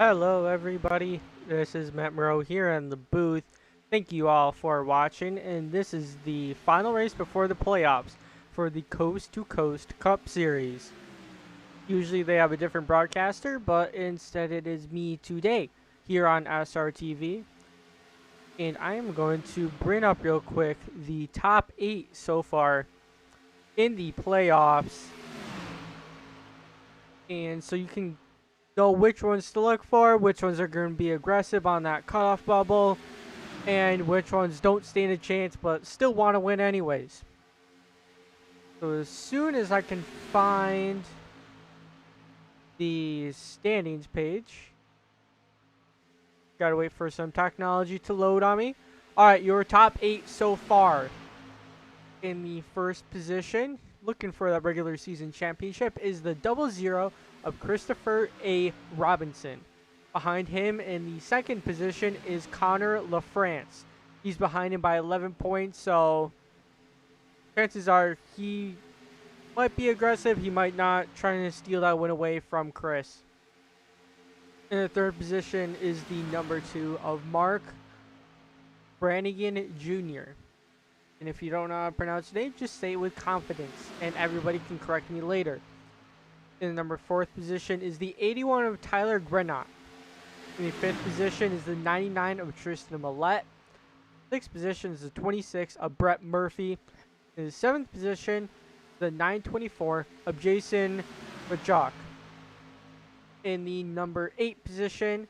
Hello, everybody. This is Matt Moreau here in the booth. Thank you all for watching, and this is the final race before the playoffs for the Coast to Coast Cup Series. Usually they have a different broadcaster, but instead it is me today here on SRTV. And I am going to bring up real quick the top 8 so far in the playoffs. And so you can know which ones to look for, which ones are going to be aggressive on that cutoff bubble, and which ones don't stand a chance but still want to win anyways. So as soon as I can find the standings page, gotta wait for some technology to load on me. Alright, your top 8 so far. In the first position, looking for that regular season championship, is the 00 of Christopher A. Robinson. Behind him in the second position is Connor LaFrance. He's behind him by 11 points, so chances are he might be aggressive. He might not, trying to steal that win away from Chris. In the third position is the number 2 of Mark Brannigan Jr. And if you don't know how to pronounce his name, just say it with confidence, and everybody can correct me later. In the number 4th position is the 81 of Tyler Grenot. In the 5th position is the 99 of Tristan Millette. 6th position is the 26 of Brett Murphy. In the 7th position, the 924 of Jason Bajok. In the number 8 position,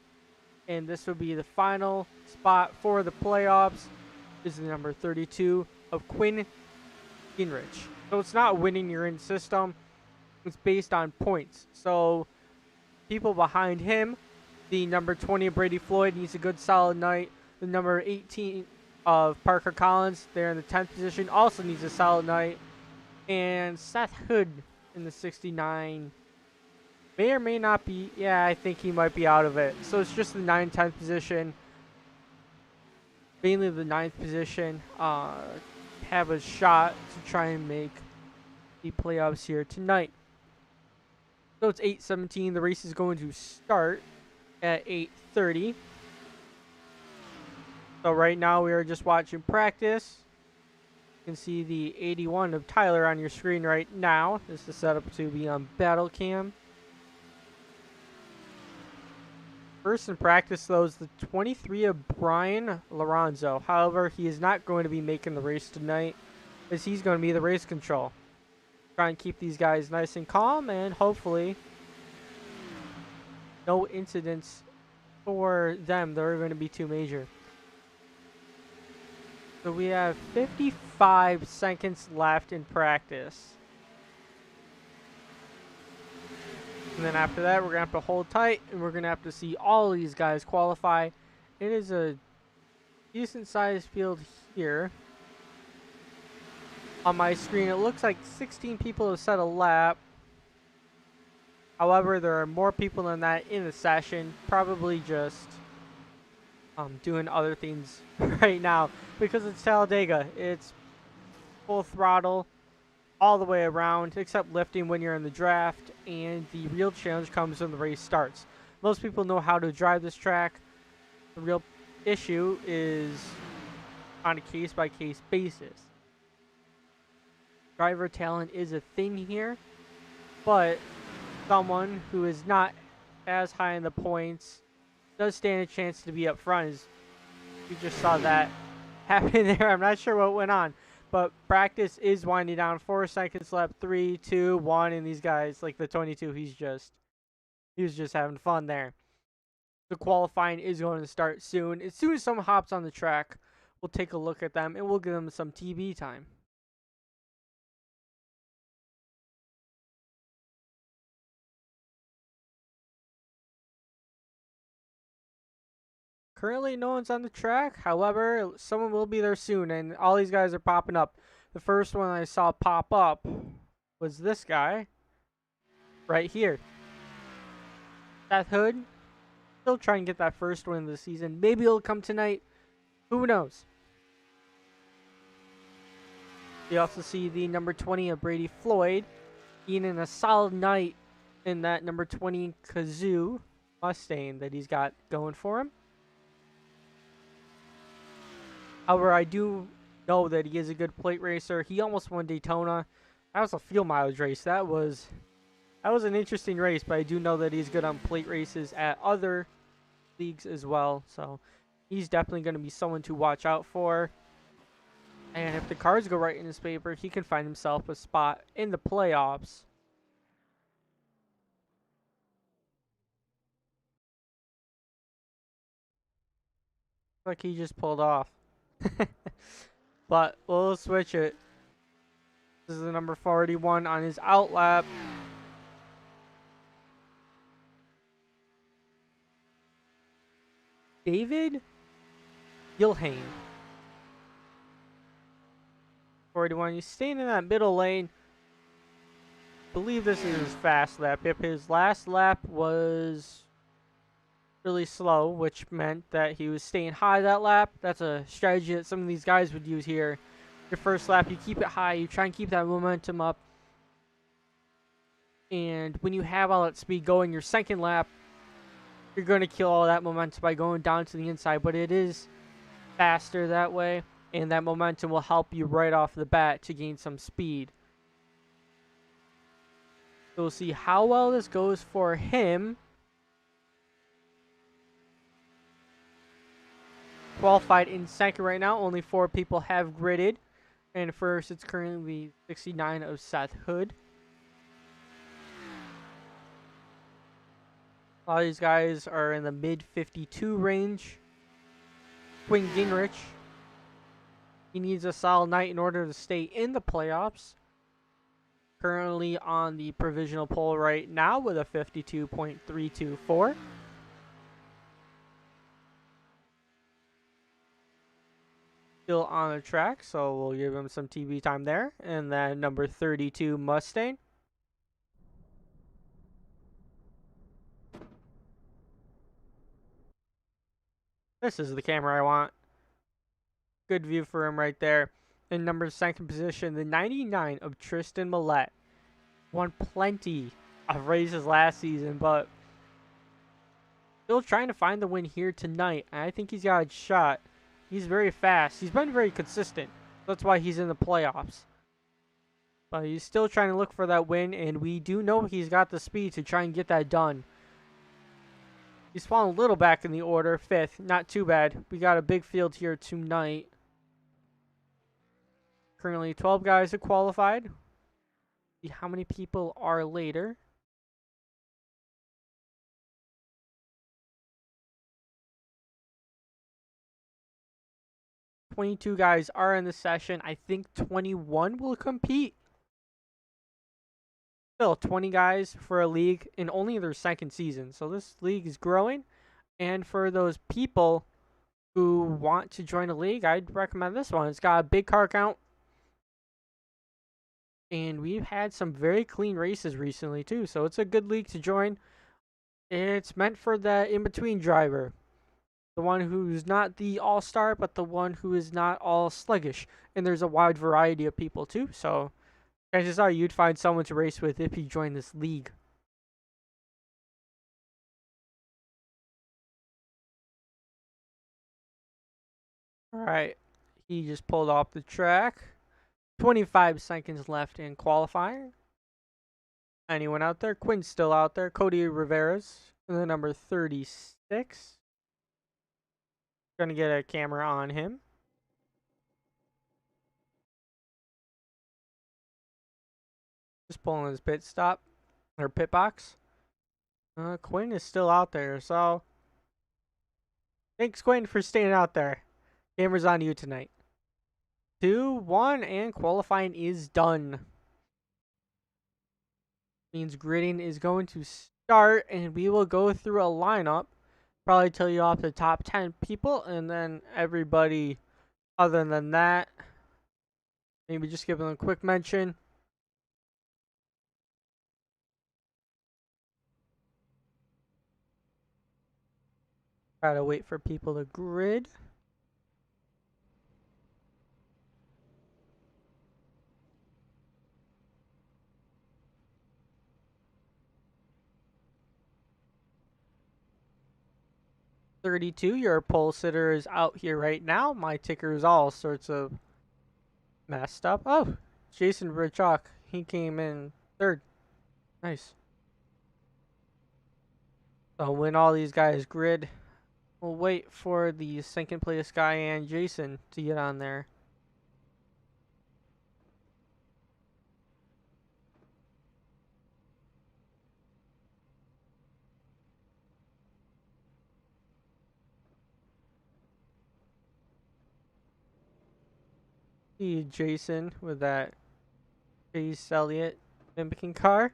and this will be the final spot for the playoffs, is the number 32 of Quinn Gingrich. So it's not winning your in system. It's based on points. So people behind him, the number 20 of Brady Floyd needs a good solid night. The number 18 of Parker Collins, there in the 10th position, also needs a solid night. And Seth Hood in the 69 may or may not be. Yeah, I think he might be out of it. So it's just the 9th, 10th position. Mainly the 9th position have a shot to try and make the playoffs here tonight. So it's 8:17. The race is going to start at 8:30. So right now we are just watching practice. You can see the 81 of Tyler on your screen right now. This is set up to be on Battle Cam. First in practice, though, is the 23 of Brian Lorenzo. However, he is not going to be making the race tonight, as he's going to be the race control. Try and keep these guys nice and calm, and hopefully no incidents for them that are going to be too major. So we have 55 seconds left in practice. And then after that, we're going to have to hold tight, and we're going to have to see all of these guys qualify. It is a decent-sized field here. On my screen, it looks like 16 people have set a lap. However, there are more people than that in the session, probably just doing other things right now because it's Talladega. It's full throttle all the way around, except lifting when you're in the draft, and the real challenge comes when the race starts. Most people know how to drive this track. The real issue is on a case-by-case basis. Driver talent is a thing here, but someone who is not as high in the points does stand a chance to be up front. As we just saw that happen there. I'm not sure what went on. But practice is winding down. 4 seconds left. 3, 2, 1. And these guys, like the 22, he was just having fun there. The qualifying is going to start soon. As soon as someone hops on the track, we'll take a look at them and we'll give them some TV time. Currently, no one's on the track. However, someone will be there soon, and all these guys are popping up. The first one I saw pop up was this guy right here. Seth Hood. Still trying to get that first win of the season. Maybe it'll come tonight. Who knows? You also see the number 20 of Brady Floyd being in a solid night in that number 20 Kazoo. Mustang that he's got going for him. However, I do know that he is a good plate racer. He almost won Daytona. That was a field mileage race. That was an interesting race, but I do know that he's good on plate races at other leagues as well. So he's definitely going to be someone to watch out for. And if the cards go right in his favor, he can find himself a spot in the playoffs. Like he just pulled off. But we'll switch it. This is the number 41 on his out lap. David Gilhane. 41. He's staying in that middle lane. I believe this is his fast lap. If his last lap was really slow, which meant that he was staying high that lap. That's a strategy that some of these guys would use here. Your first lap, you keep it high. You try and keep that momentum up. And when you have all that speed going, your second lap, you're going to kill all that momentum by going down to the inside. But it is faster that way. And that momentum will help you right off the bat to gain some speed. So we'll see how well this goes for him. Qualified in second right now. Only 4 people have gridded. And first, it's currently 69 of Seth Hood. A lot of these guys are in the mid-52 range. Quinn Gingrich. He needs a solid night in order to stay in the playoffs. Currently on the provisional poll right now with a 52.324. Still on the track, so we'll give him some TV time there. And then number 32, Mustang. This is the camera I want. Good view for him right there. In number 2nd position, the 99 of Tristan Millette. Won plenty of races last season, but still trying to find the win here tonight. I think he's got a shot. He's very fast. He's been very consistent. That's why he's in the playoffs. But he's still trying to look for that win, and we do know he's got the speed to try and get that done. He's fallen a little back in the order, 5th. Not too bad. We got a big field here tonight. Currently 12 guys have qualified. See how many people are later. "22 guys are in the session. I think 21 will compete. Still, 20 guys for a league in only their 2nd season. So this league is growing. And for those people who want to join a league, I'd recommend this one. It's got a big car count. And we've had some very clean races recently, too. So it's a good league to join. It's meant for the in-between driver. The one who's not the all-star, but the one who is not all sluggish. And there's a wide variety of people, too. So chances are you'd find someone to race with if you join this league. Alright. He just pulled off the track. 25 seconds left in qualifying. Anyone out there? Quinn's still out there. Cody Rivera's the number 36. Gonna get a camera on him. Just pulling his pit stop. Or pit box. Quinn is still out there, so thanks, Quinn, for staying out there. Camera's on you tonight. 2, 1, and qualifying is done. Means gridding is going to start, and we will go through a lineup. Probably tell you off the top 10 people, and then everybody other than that. Maybe just give them a quick mention. Try to wait for people to grid. 32, your pole sitter is out here right now. My ticker is all sorts of messed up. Oh, Jason Richok. He came in third. Nice. So when all these guys grid, we'll wait for the second place guy and Jason to get on there. See Jason with that Chase Elliott mimicking car.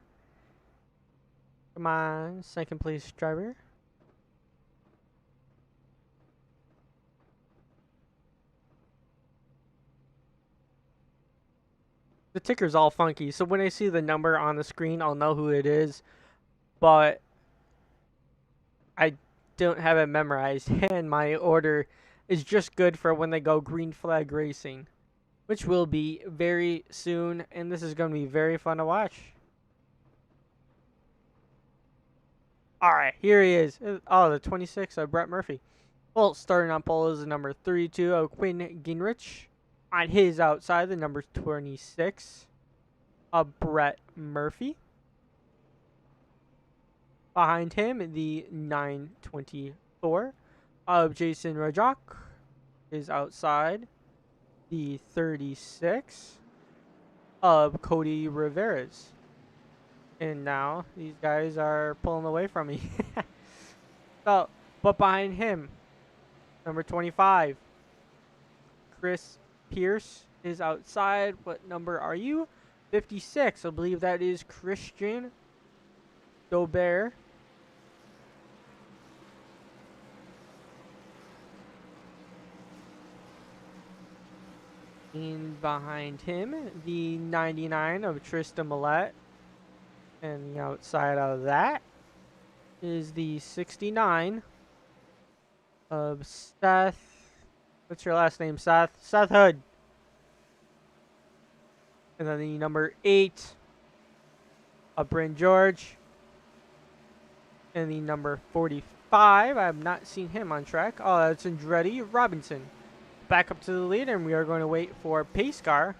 Come on, second place driver. The ticker's all funky, so when I see the number on the screen, I'll know who it is, but I don't have it memorized, and my order is just good for when they go green flag racing, which will be very soon, and this is going to be very fun to watch. Alright, here he is. Oh, the 26 of Brett Murphy. Well, starting on pole is the number 32 of Quinn Gingrich. On his outside, the number 26 of Brett Murphy. Behind him, the 924 of Jason Rajak is outside. The 36 of Cody Rivera's. And now these guys are pulling away from me. So, but behind him, number 25, Chris Pierce is outside. What number are you? 56. I believe that is Christian Dobert. And behind him, the 99 of Tristan Millette. And the outside of that is the 69 of Seth. What's your last name, Seth? Seth Hood. And then the number 8 of Bryn George. And the number 45. I have not seen him on track. Oh, that's Andretti Robinson. Back up to the lead, and we are going to wait for Pace Car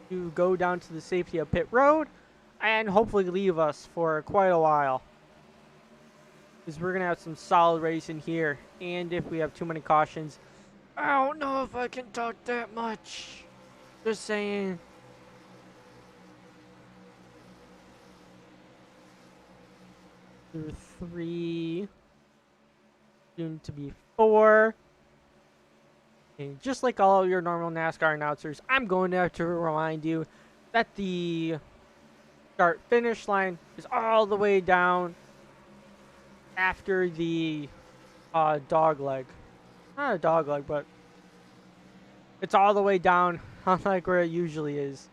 to go down to the safety of pit road and hopefully leave us for quite a while, because we're going to have some solid racing here. And if we have too many cautions, I don't know if I can talk that much. Just saying. Through 3, soon to be 4. And just like all your normal NASCAR announcers, I'm going to have to remind you that the start-finish line is all the way down after the dog leg. Not a dog leg, but it's all the way down, unlike where it usually is.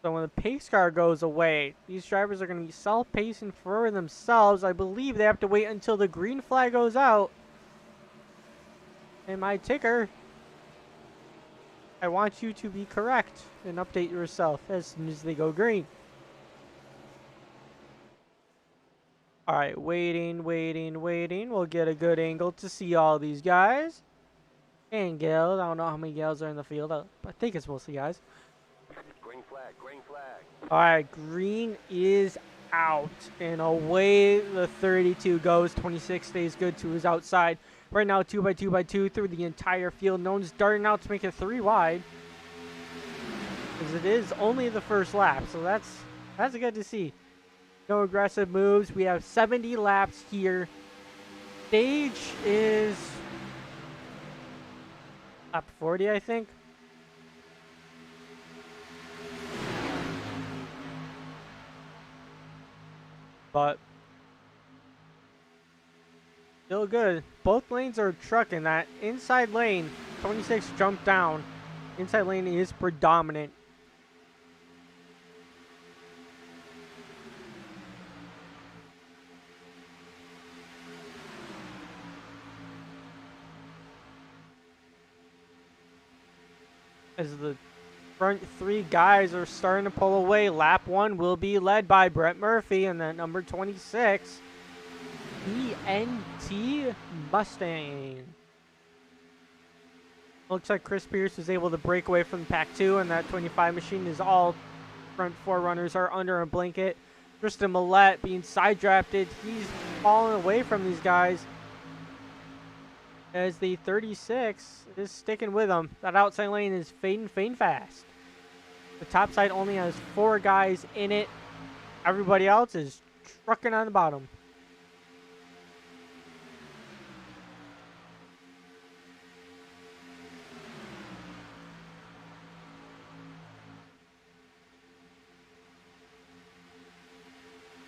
So when the pace car goes away, these drivers are going to be self-pacing for themselves. I believe they have to wait until the green flag goes out. And my ticker, I want you to be correct and update yourself as soon as they go green. Alright, waiting. We'll get a good angle to see all these guys. And gals. I don't know how many gals are in the field. I think it's mostly guys. Green flag. Alright, green is out. And away the 32 goes. 26 stays good to his outside. Right now, 2x2x2 through the entire field. No one's darting out to make it 3 wide, because it is only the first lap. So that's good to see. No aggressive moves. We have 70 laps here. Stage is lap 40, I think. But still good. Both lanes are trucking. That inside lane, 26 jumped down. Inside lane is predominant. As the front three guys are starting to pull away. Lap 1 will be led by Brett Murphy, and then number 26, BNT Mustang. Looks like Chris Pierce was able to break away from Pack 2, and that 25 machine is all front four runners are under a blanket. Tristan Millette being side drafted. He's falling away from these guys as the 36 is sticking with him. That outside lane is fading fast. The top side only has 4 guys in it. Everybody else is trucking on the bottom.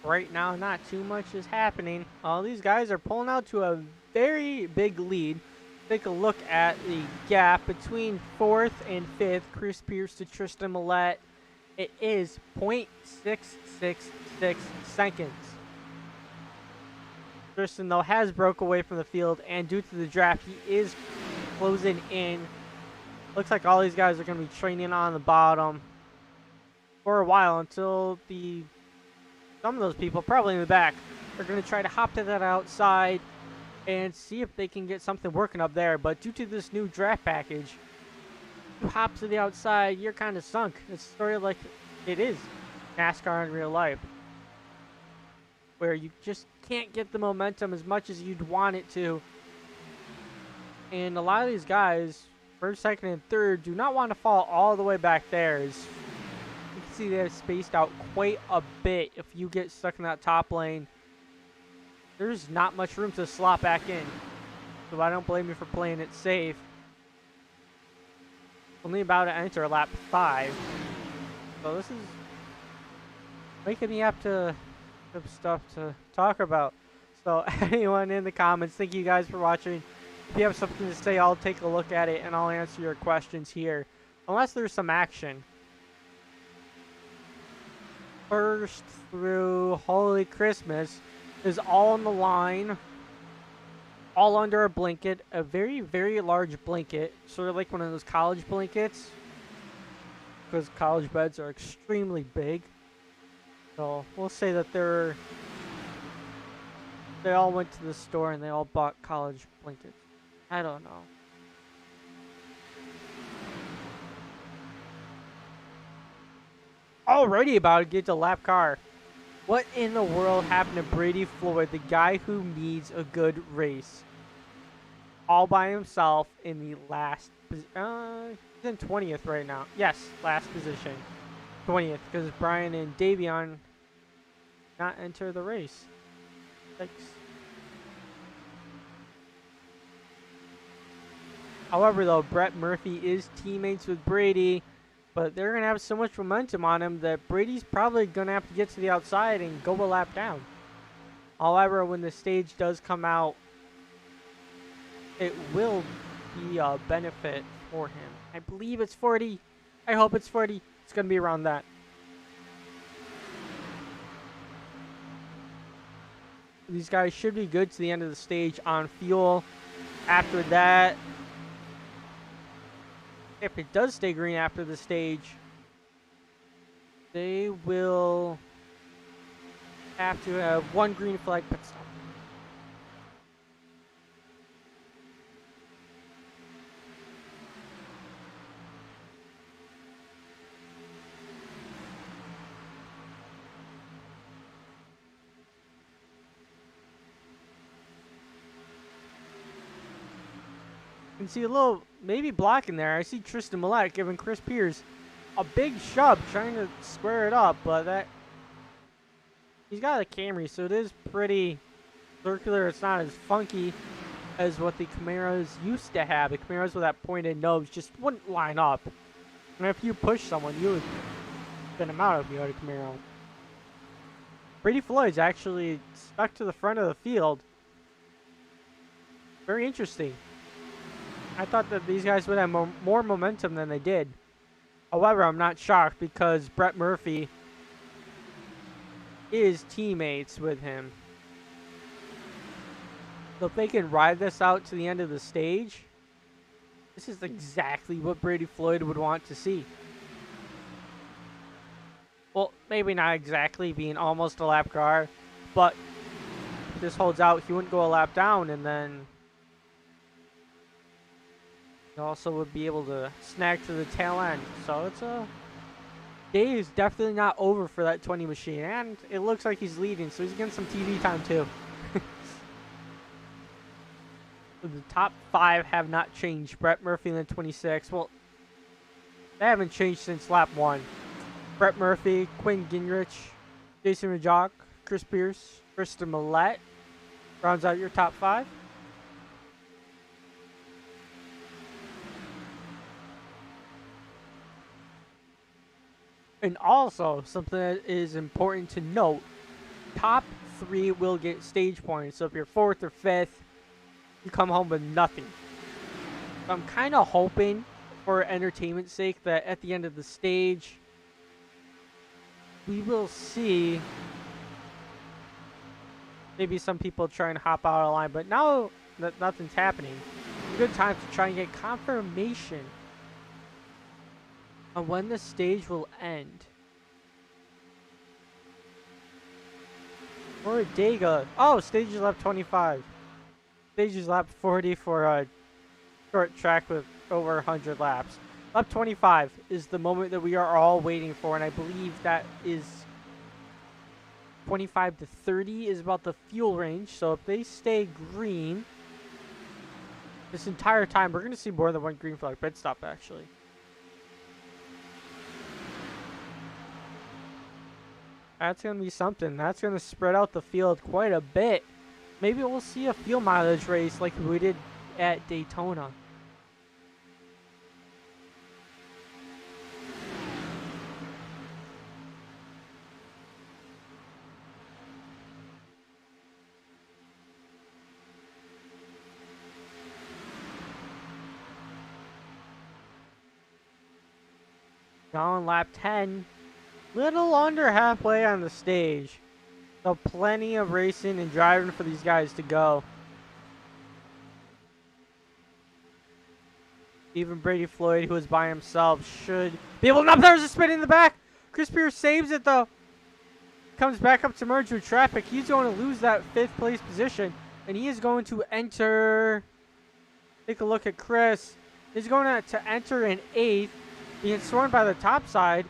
Right now, not too much is happening. All these guys are pulling out to a very big lead. Take a look at the gap between 4th and 5th. Chris Pierce to Tristan Millette. It is 0.666 seconds. Tristan, though, has broke away from the field, and due to the draft, he is closing in. Looks like all these guys are going to be training on the bottom for a while until some of those people, probably in the back, are going to try to hop to that outside and see if they can get something working up there. But due to this new draft package, you hop to the outside, you're kind of sunk. It's sort of like it is NASCAR in real life, where you just can't get the momentum as much as you'd want it to. And a lot of these guys, first, second, and third, do not want to fall all the way back there. You can see they're spaced out quite a bit. If you get stuck in that top lane, there's not much room to slot back in. So I don't blame you for playing it safe. Only about to enter lap 5. So this is making me have to have stuff to talk about. So anyone in the comments, thank you guys for watching. If you have something to say, I'll take a look at it and I'll answer your questions here. Unless there's some action. First through Holy Christmas is all on the line, all under a blanket, a very, very large blanket, sort of like one of those college blankets, because college beds are extremely big. So we'll say that they all went to the store and they all bought college blankets. I don't know. Already about to get to lap car. What in the world happened to Brady Floyd, the guy who needs a good race? All by himself in the last he's in 20th right now. Yes, last position. 20th, because Brian and Davion not enter the race. Thanks. However, though, Brett Murphy is teammates with Brady. But they're going to have so much momentum on him that Brady's probably going to have to get to the outside and go a lap down. However, when the stage does come out, it will be a benefit for him. I believe it's 40. I hope it's 40. It's going to be around that. These guys should be good to the end of the stage on fuel. After that, if it does stay green after the stage, they will have to have 1 green flag pit stop. You can see a little maybe blocking there. I see Tristan Millette giving Chris Pierce a big shove, trying to square it up, but he's got a Camry, so it is pretty circular. It's not as funky as what the Camaros used to have. The Camaros with that pointed nose just wouldn't line up. And if you push someone, you would spin them out if you had a Camaro. Brady Floyd's actually stuck to the front of the field. Very interesting. I thought that these guys would have more momentum than they did. However, I'm not shocked because Brett Murphy is teammates with him. So if they can ride this out to the end of the stage, this is exactly what Brady Floyd would want to see. Well, maybe not exactly being almost a lap car, but if this holds out, he wouldn't go a lap down, and then he also would be able to snag to the tail end. So it's a day is definitely not over for that 20 machine, and it looks like he's leading, so he's getting some TV time too. The top 5 have not changed. Brett Murphy in the 26. Well, they haven't changed since lap 1. Brett Murphy, Quinn Gingrich, Jason Rajak, Chris Pierce, Krista Millette rounds out your top 5. And also, something that is important to note, top 3 will get stage points. So if you're 4th or 5th, you come home with nothing. So I'm kind of hoping, for entertainment's sake, that at the end of the stage, we will see maybe some people try and hop out of line. But now that nothing's happening, it's a good time to try and get confirmation on when the stage will end. Talladega. Oh, stage is lap 25. Stage is lap 40 for a short track with over 100 laps. Lap 25 is the moment that we are all waiting for, and I believe that is 25 to 30 is about the fuel range. So if they stay green this entire time, we're going to see more than one green flag pit stop, actually. That's going to be something. That's going to spread out the field quite a bit. Maybe we'll see a fuel mileage race like we did at Daytona. Now on lap 10, little under halfway on the stage. So plenty of racing and driving for these guys to go. Even Brady Floyd, who is by himself, should be able to... No, there's a spin in the back! Chris Pierce saves it, though. Comes back up to merge with traffic. He's going to lose that 5th place position. And he is going to enter... Take a look at Chris. He's going to enter in 8th. Being sworn by the top side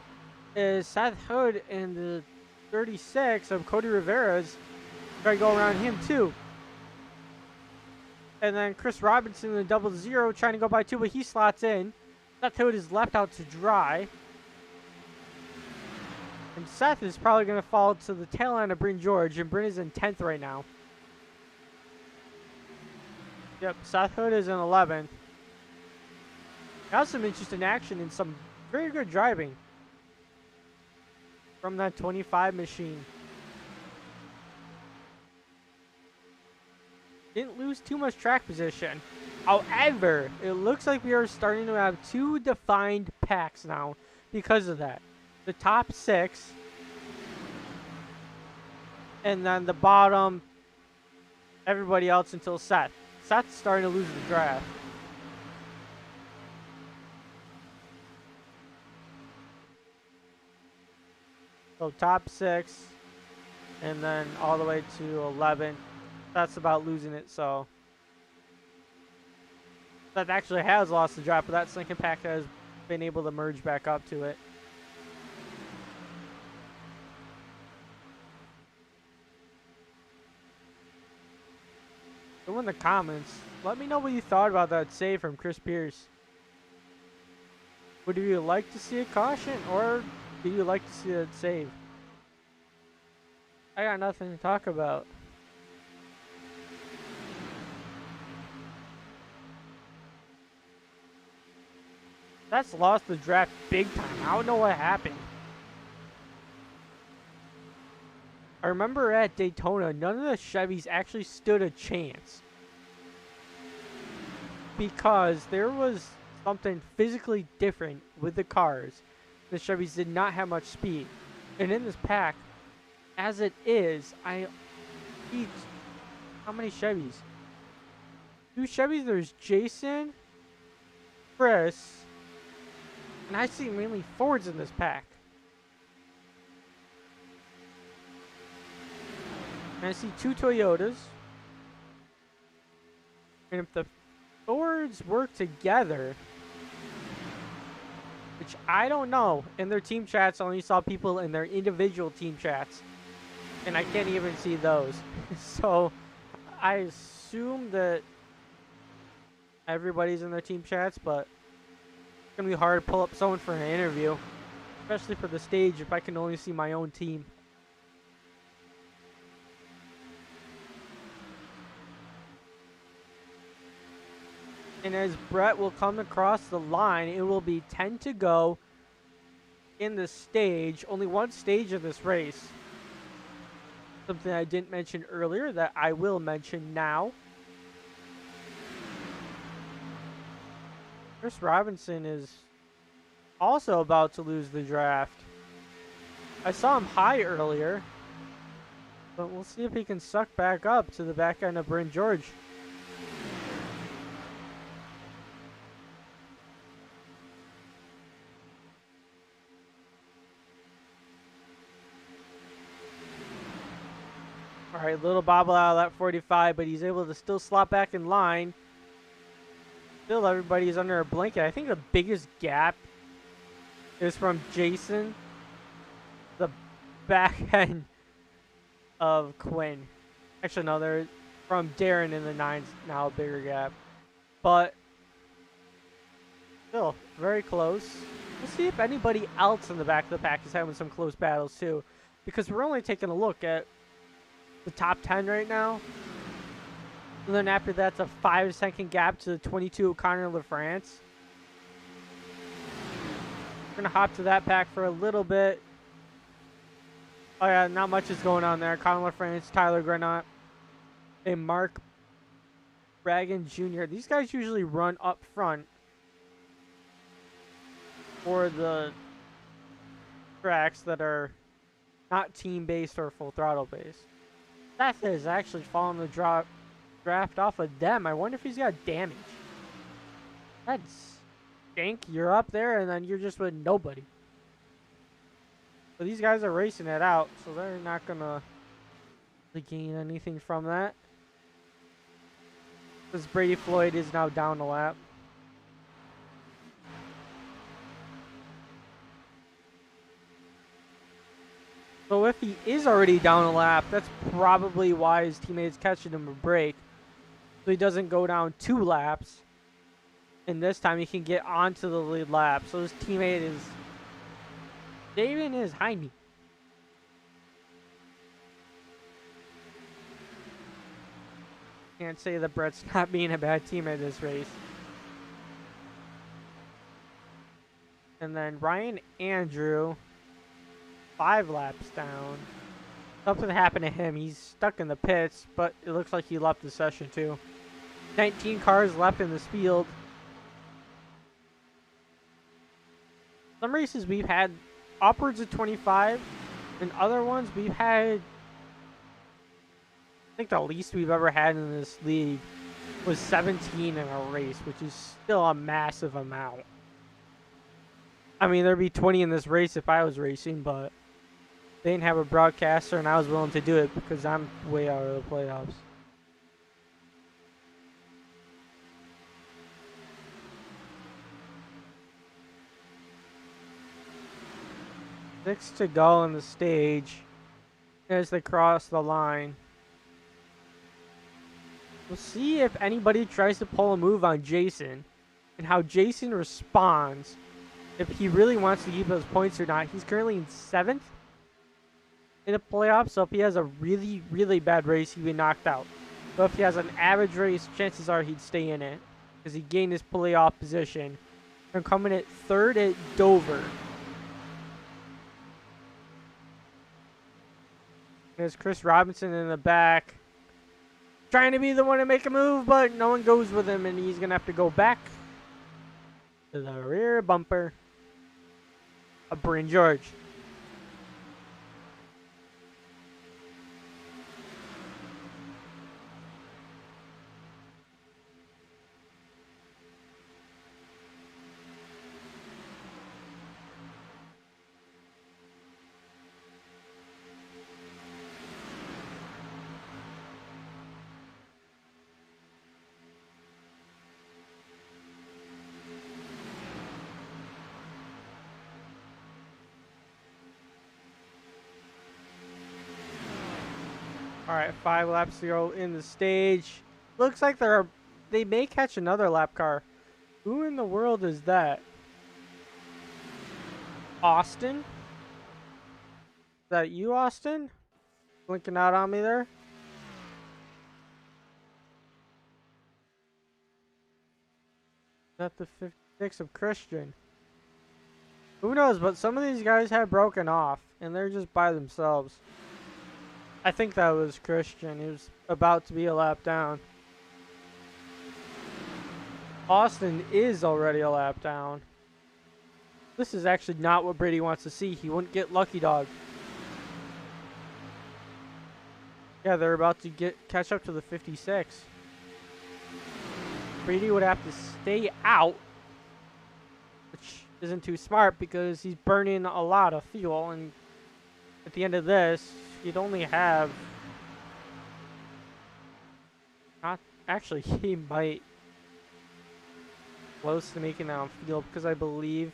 is Seth Hood in the 36 of Cody Rivera's. Try to go around him, too. And then Chris Robinson in the 00 trying to go by 2, but he slots in. Seth Hood is left out to dry. And Seth is probably going to fall to the tail end of Bryn George, and Bryn is in 10th right now. Yep, Seth Hood is in 11th. Got some interesting action and some very good driving from that 25 machine. Didn't lose too much track position. However, it looks like we are starting to have 2 defined packs now because of that. The top 6 and then the bottom, everybody else until Seth. Seth's starting to lose the draft. So top 6 and then all the way to 11. That's about losing it, so that actually has lost the draft, but that sinking pack has been able to merge back up to it. Go in the comments. Let me know what you thought about that save from Chris Pierce. Would you like to see a caution, or do you like to see a save? I got nothing to talk about. That's lost the draft big time. I don't know what happened. I remember at Daytona, none of the Chevys actually stood a chance. Because there was something physically different with the cars. The Chevys did not have much speed. And in this pack, as it is, I see how many Chevys? 2 Chevys. There's Jason, Chris, and I see mainly Fords in this pack. And I see 2 Toyotas. And if the Fords work together, which I don't know, in their team chats, I only saw people in their individual team chats. And I can't even see those. So I assume that everybody's in their team chats, but it's going to be hard to pull up someone for an interview. Especially for the stage if I can only see my own team. And as Brett will come across the line, it will be 10 to go in the stage. Only one stage of this race. Something I didn't mention earlier that I will mention now. Chris Robinson is also about to lose the draft. I saw him high earlier. But we'll see if he can suck back up to the back end of Bryn George. Alright, little bobble out of that 45, but he's able to still slot back in line. Still, everybody's under a blanket. I think the biggest gap is from Jason, the back end of Quinn. Actually, no, they're from Darren in the 9's now a bigger gap. But still, very close. We'll see if anybody else in the back of the pack is having some close battles too. Because we're only taking a look at the top 10 right now. And then after that's a 5-second gap to the 22 O'Connor LaFrance. We're going to hop to that pack for a little bit. Oh yeah, not much is going on there. Connor LaFrance, Tyler Grenot, and Mark Bragan Jr. These guys usually run up front for the tracks that are not team-based or full throttle-based. Seth has actually fallen the draft off of them. I wonder if he's got damage. That's stink. You're up there, and then you're just with nobody. But these guys are racing it out, so they're not going to gain anything from that. Because Brady Floyd is now down a lap. So if he is already down a lap, that's probably why his teammate's catching him a break. So he doesn't go down 2 laps. And this time he can get onto the lead lap. So his teammate is David is behind me. Can't say that Brett's not being a bad teammate this race. And then Ryan Andrew, 5 laps down. Something happened to him. He's stuck in the pits, but it looks like he left the session too. 19 cars left in this field. Some races we've had upwards of 25, and other ones we've had, I think the least we've ever had in this league was 17 in a race, which is still a massive amount. I mean, there'd be 20 in this race if I was racing, but they didn't have a broadcaster, and I was willing to do it because I'm way out of the playoffs. Six to go on the stage as they cross the line. We'll see if anybody tries to pull a move on Jason and how Jason responds, if he really wants to keep those points or not. He's currently in 7th in the playoffs, so if he has a really, really bad race, he'd be knocked out. But if he has an average race, chances are he'd stay in it because he gained his playoff position. And coming at 3rd at Dover. There's Chris Robinson in the back, trying to be the one to make a move, but no one goes with him, and he's going to have to go back to the rear bumper of Bryn George. All right, 5 laps to go in the stage. Looks like they may catch another lap car. Who in the world is that? Austin? Is that you, Austin? Blinking out on me there? Is that the 56 of Christian? Who knows, but some of these guys have broken off, and they're just by themselves. I think that was Christian. He was about to be a lap down. Austin is already a lap down. This is actually not what Brady wants to see. He wouldn't get lucky dog. Yeah, they're about to catch up to the 56. Brady would have to stay out, which isn't too smart because he's burning a lot of fuel, and at the end of this, he'd only have... Not actually, he might close to making that on field because I believe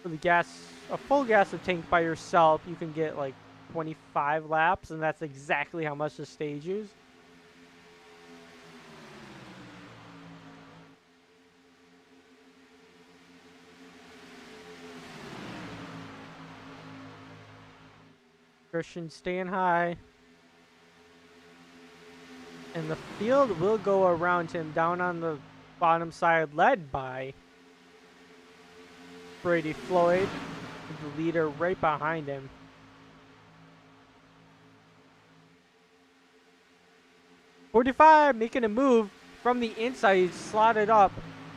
for the gas, a full gas tank by yourself, you can get like 25 laps, and that's exactly how much the stage is. Christian staying high. And the field will go around him down on the bottom side, led by Brady Floyd, the leader right behind him. .45 making a move from the inside. He's slotted up,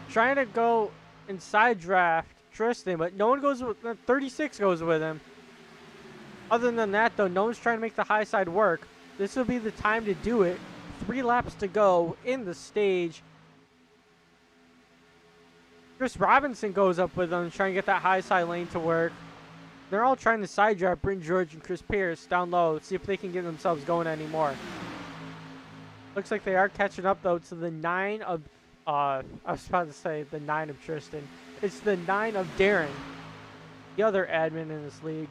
trying to go inside draft Tristan, but no one goes with 36 goes with him. Other than that, though, no one's trying to make the high side work. This will be the time to do it. 3 laps to go in the stage. Chris Robinson goes up with them, trying to get that high side lane to work. They're all trying to side draft Bryn George and Chris Pierce down low, see if they can get themselves going anymore. Looks like they are catching up, though, to the 9 of... I was about to say the 9 of Tristan. It's the 9 of Darren, the other admin in this league.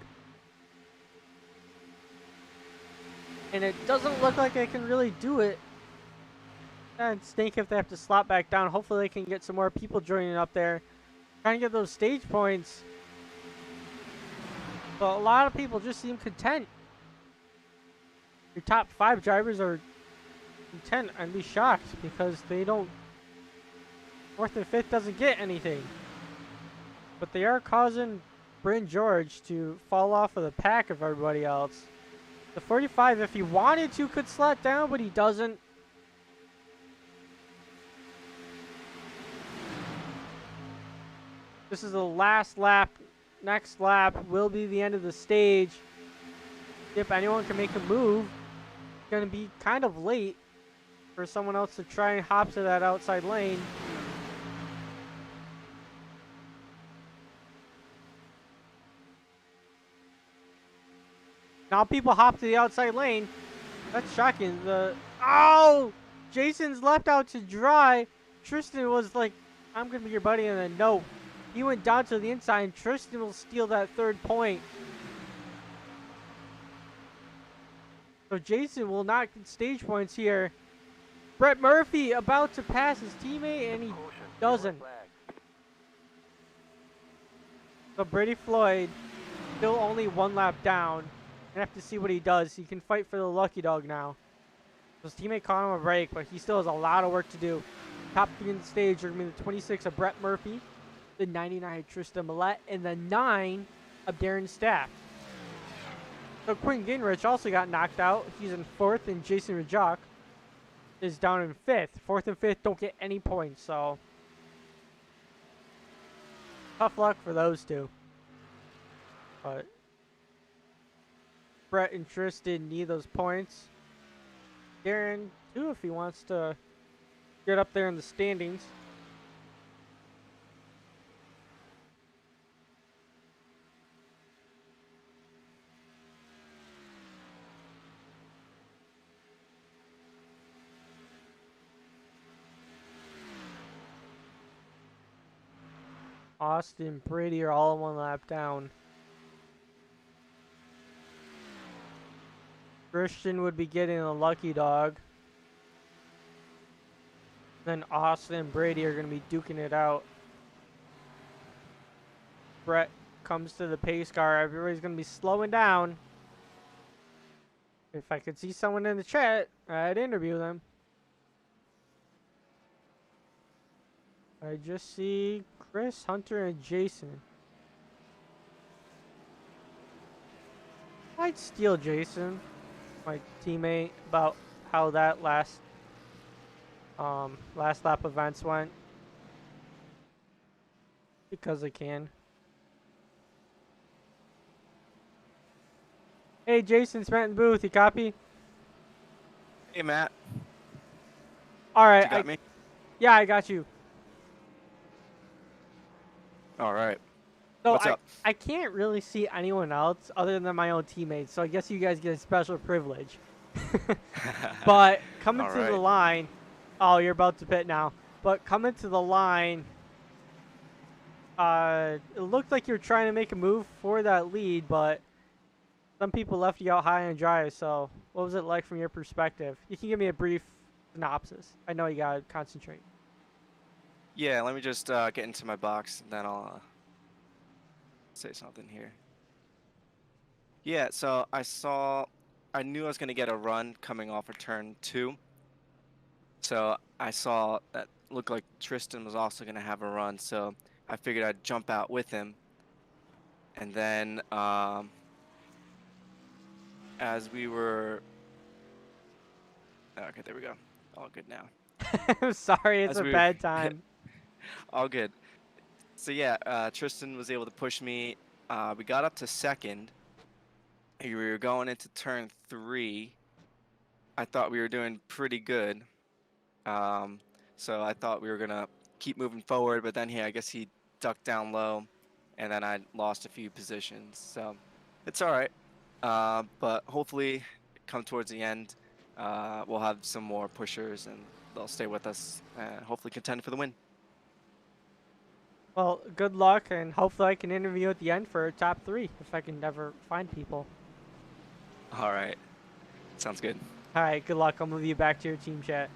And it doesn't look like they can really do it. And stink if they have to slot back down. Hopefully they can get some more people joining up there. Trying to get those stage points. But a lot of people just seem content. Your top 5 drivers are content. I'd be shocked because they don't... 4th and 5th doesn't get anything. But they are causing Bryn George to fall off of the pack of everybody else. The 45, if he wanted to, could slot down, but he doesn't. This is the last lap. Next lap will be the end of the stage. If anyone can make a move, it's going to be kind of late for someone else to try and hop to that outside lane. Now people hop to the outside lane. That's shocking. Oh! Jason's left out to dry. Tristan was like, I'm going to be your buddy. And then no. He went down to the inside. And Tristan will steal that 3rd point. So Jason will not get stage points here. Brett Murphy about to pass his teammate. And he doesn't. So Brady Floyd still only 1 lap down. Gonna have to see what he does. He can fight for the lucky dog now. His teammate caught him a break, but he still has a lot of work to do. Top 3 in the stage are going to be the 26 of Brett Murphy, the 99 of Tristan Millette, and the 9 of Darren Staff. So Quinn Gingrich also got knocked out. He's in 4th, and Jason Rajak is down in 5th. 4th and 5th don't get any points, so tough luck for those two. But Brett and Tristan need those points. Darren, too, if he wants to get up there in the standings. Austin and Brady are all 1 lap down. Christian would be getting a lucky dog. Then Austin and Brady are going to be duking it out. Brett comes to the pace car. Everybody's going to be slowing down. If I could see someone in the chat, I'd interview them. I just see Chris, Hunter, and Jason. I'd steal Jason, my teammate, about how that last lap events went. Because I can. Hey Jason, it's Matt in the booth, you copy? Hey Matt. Alright, You got me? Yeah, I got you. Alright. So What's up? I can't really see anyone else other than my own teammates, so I guess you guys get a special privilege. But coming to the line, oh, you're about to pit now. But coming to the line, it looked like you're trying to make a move for that lead, but some people left you out high and dry. So what was it like from your perspective? You can give me a brief synopsis. I know you gotta concentrate. Yeah, let me just get into my box, and then I'll say something here. Yeah, so I knew I was going to get a run coming off of turn 2. So I saw that looked like Tristan was also going to have a run, so I figured I'd jump out with him. And then as we were... Okay, there we go. All good now. I'm sorry, it's a bad time. All good. So yeah, Tristan was able to push me. We got up to second. We were going into turn 3. I thought we were doing pretty good. So I thought we were gonna keep moving forward, but then I guess he ducked down low, and then I lost a few positions. So it's all right. But hopefully, come towards the end, we'll have some more pushers, and they'll stay with us, and hopefully contend for the win. Well, good luck, and hopefully I can interview at the end for top 3 if I can ever find people. All right. Sounds good. All right, good luck. I'll move you back to your team chat.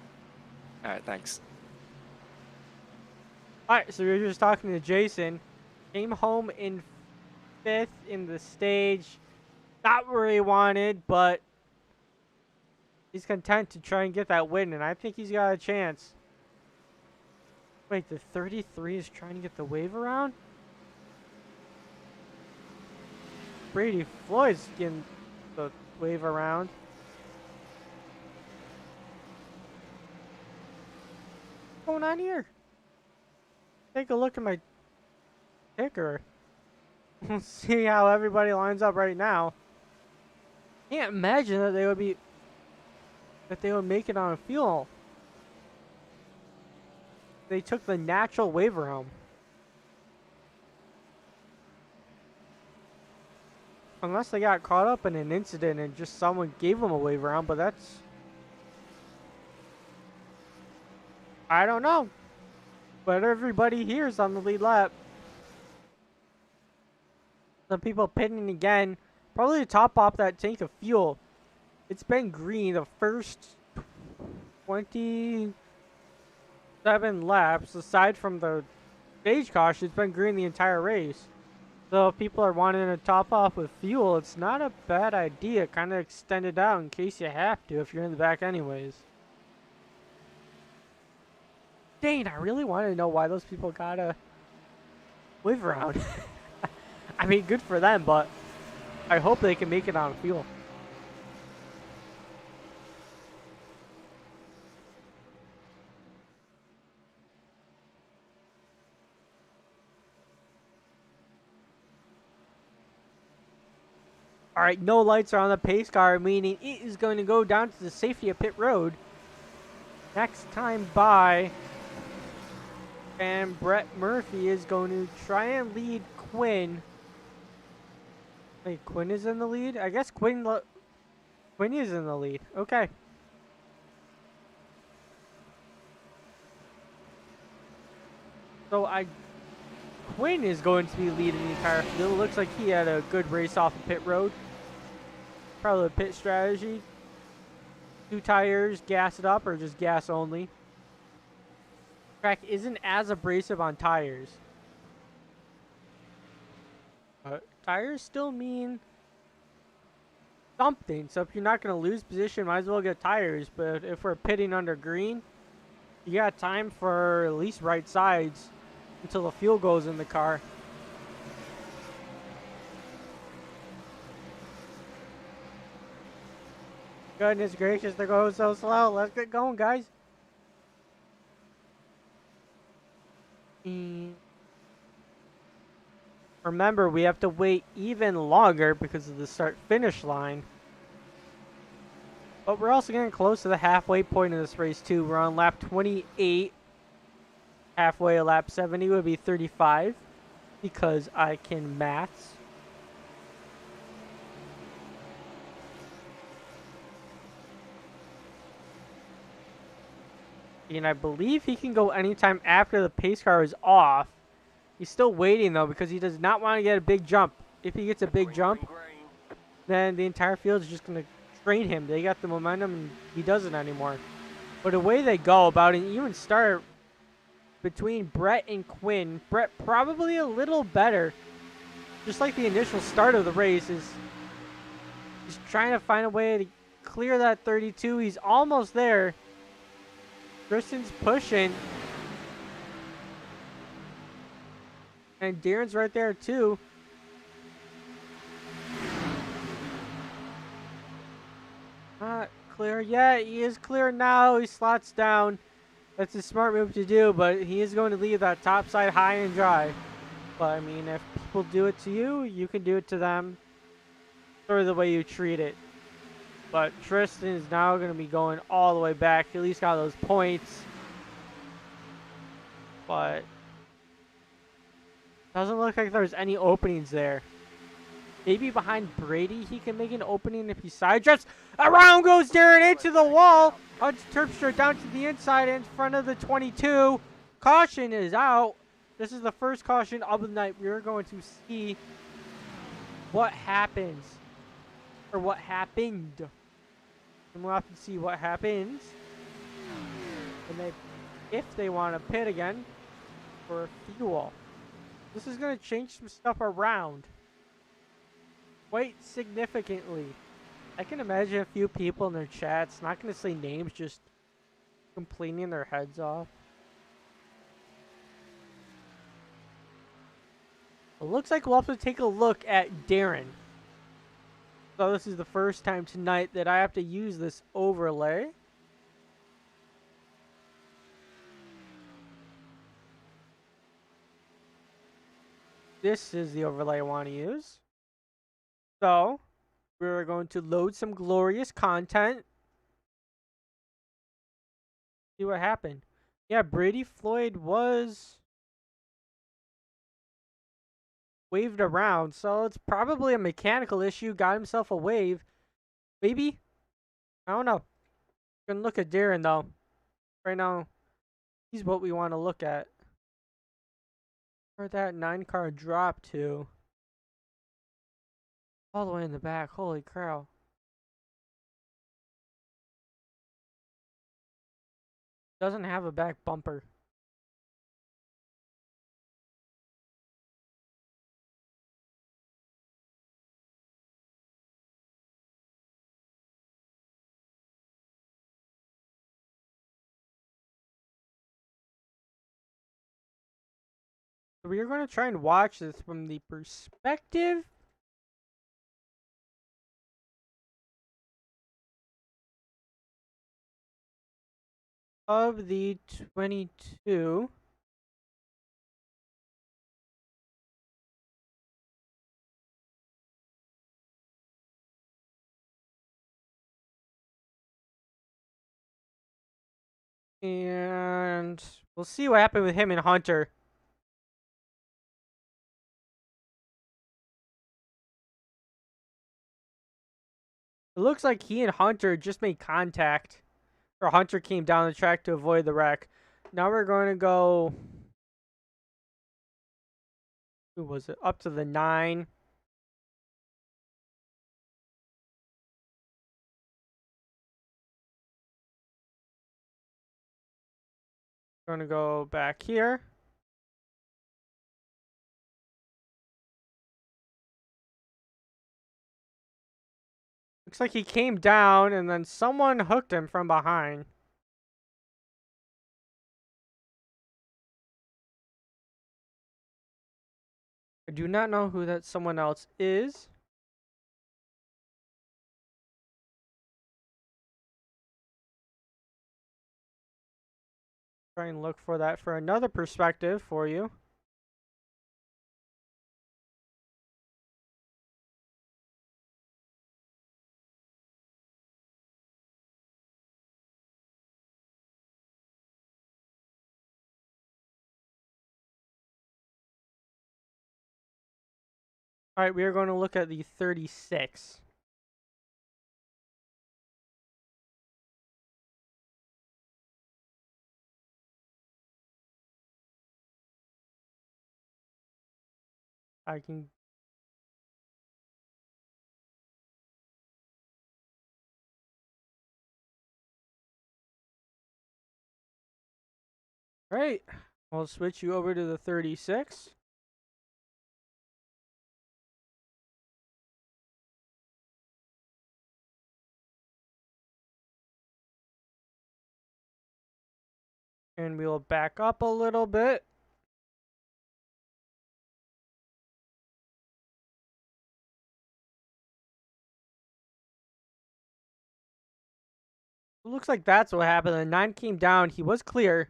All right, thanks. All right, so we were just talking to Jason. Came home in 5th in the stage. Not where he wanted, but he's content to try and get that win, and I think he's got a chance. Wait, the 33 is trying to get the wave around? Brady Floyd's getting the wave around. What's going on here? Take a look at my ticker. Let's see how everybody lines up right now. Can't imagine that they would make it on a fuel. They took the natural wave around. Unless they got caught up in an incident and just someone gave them a wave around, but that's... I don't know. But everybody here is on the lead lap. Some people pitting again. Probably to top off that tank of fuel. It's been green the first 27 laps. Aside from the stage caution, it's been green the entire race. So if people are wanting to top off with fuel, it's not a bad idea. Kind of extend it out in case you have to if you're in the back anyways. Dang, I really want to know why those people got a wave around. I mean, good for them, but I hope they can make it on fuel. All right, no lights are on the pace car, meaning it is going to go down to the safety of pit road. Next time by, and Brett Murphy is going to try and lead Quinn. Wait, Quinn is in the lead? I guess Quinn is in the lead. Okay. So Quinn is going to be leading the entire field. It looks like he had a good race off of pit road. Probably a pit strategy. 2 tires, gas it up, or just gas only. Track isn't as abrasive on tires. But tires still mean something. So if you're not going to lose position, might as well get tires. But if we're pitting under green, you got time for at least right sides until the fuel goes in the car. Goodness gracious, they're going so slow. Let's get going, guys. Remember, we have to wait even longer because of the start-finish line. But we're also getting close to the halfway point of this race, too. We're on lap 28. Halfway of lap 70 would be 35 because I can maths. And I believe he can go anytime after the pace car is off. He's still waiting, though, because he does not want to get a big jump. If he gets a big jump, then the entire field is just going to train him. They got the momentum, and he doesn't anymore. But the way they go about an even start between Brett and Quinn, Brett probably a little better. Just like the initial start of the race is he's trying to find a way to clear that 32. He's almost there. Tristan's pushing. And Darren's right there too. Not clear yet. He is clear now. He slots down. That's a smart move to do, but he is going to leave that top side high and dry. But I mean, if people do it to you, you can do it to them. Sort of the way you treat it. But Tristan is now going to be going all the way back. He at least got those points. But doesn't look like there's any openings there. Maybe behind Brady he can make an opening if he side drifts. Around goes Darren into the wall. Terpstra down to the inside in front of the 22. Caution is out. This is the first caution of the night. We're going to see what happens. Or what happened. And we'll have to see what happens. And if they want to pit again for fuel. This is going to change some stuff around. Quite significantly. I can imagine a few people in their chats, not going to say names, just complaining their heads off. It looks like we'll have to take a look at Darren. So this is the first time tonight that I have to use this overlay. This is the overlay I want to use. So, we're going to load some glorious content. See what happened. Yeah, Brady Floyd was waved around, so it's probably a mechanical issue. Got himself a wave. Maybe? I don't know. We're gonna look at Darren, though. Right now, he's what we want to look at. Where'd that 9-car drop to? All the way in the back. Holy cow. Doesn't have a back bumper. We're going to try and watch this from the perspective of the 22. And we'll see what happened with him and Hunter. It looks like he and Hunter just made contact. Or Hunter came down the track to avoid the wreck. Now we're going to go... Who was it? Up to the 9. Gonna go back here. Looks like he came down and then someone hooked him from behind. I do not know who that someone else is. Try and look for that for another perspective for you. All right, we are going to look at the 36. I can. All right, I'll switch you over to the 36. And we will back up a little bit. It looks like that's what happened. The 9 came down. He was clear.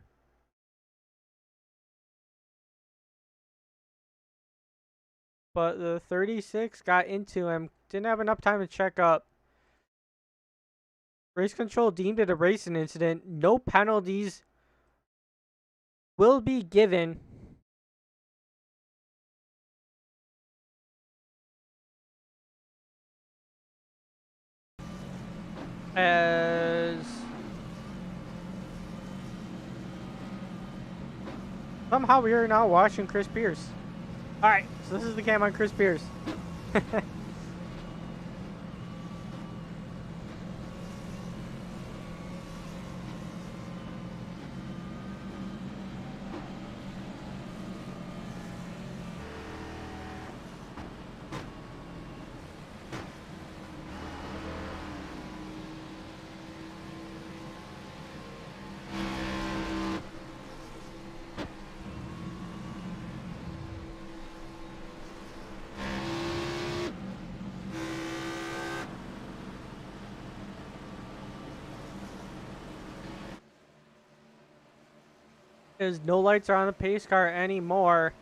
But the 36 got into him. Didn't have enough time to check up. Race control deemed it a racing incident. No penalties will be given. As somehow we are now watching Chris Pierce. Alright, so this is the cam on Chris Pierce. Because no lights are on the pace car anymore.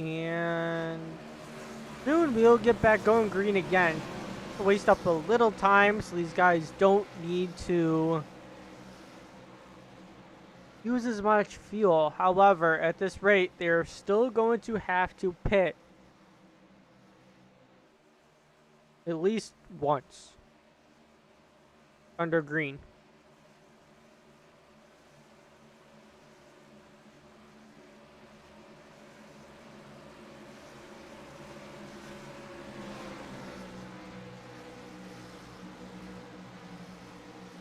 And soon we'll get back going green again. Waste up a little time so these guys don't need to use as much fuel. However, at this rate, they're still going to have to pit at least once under green.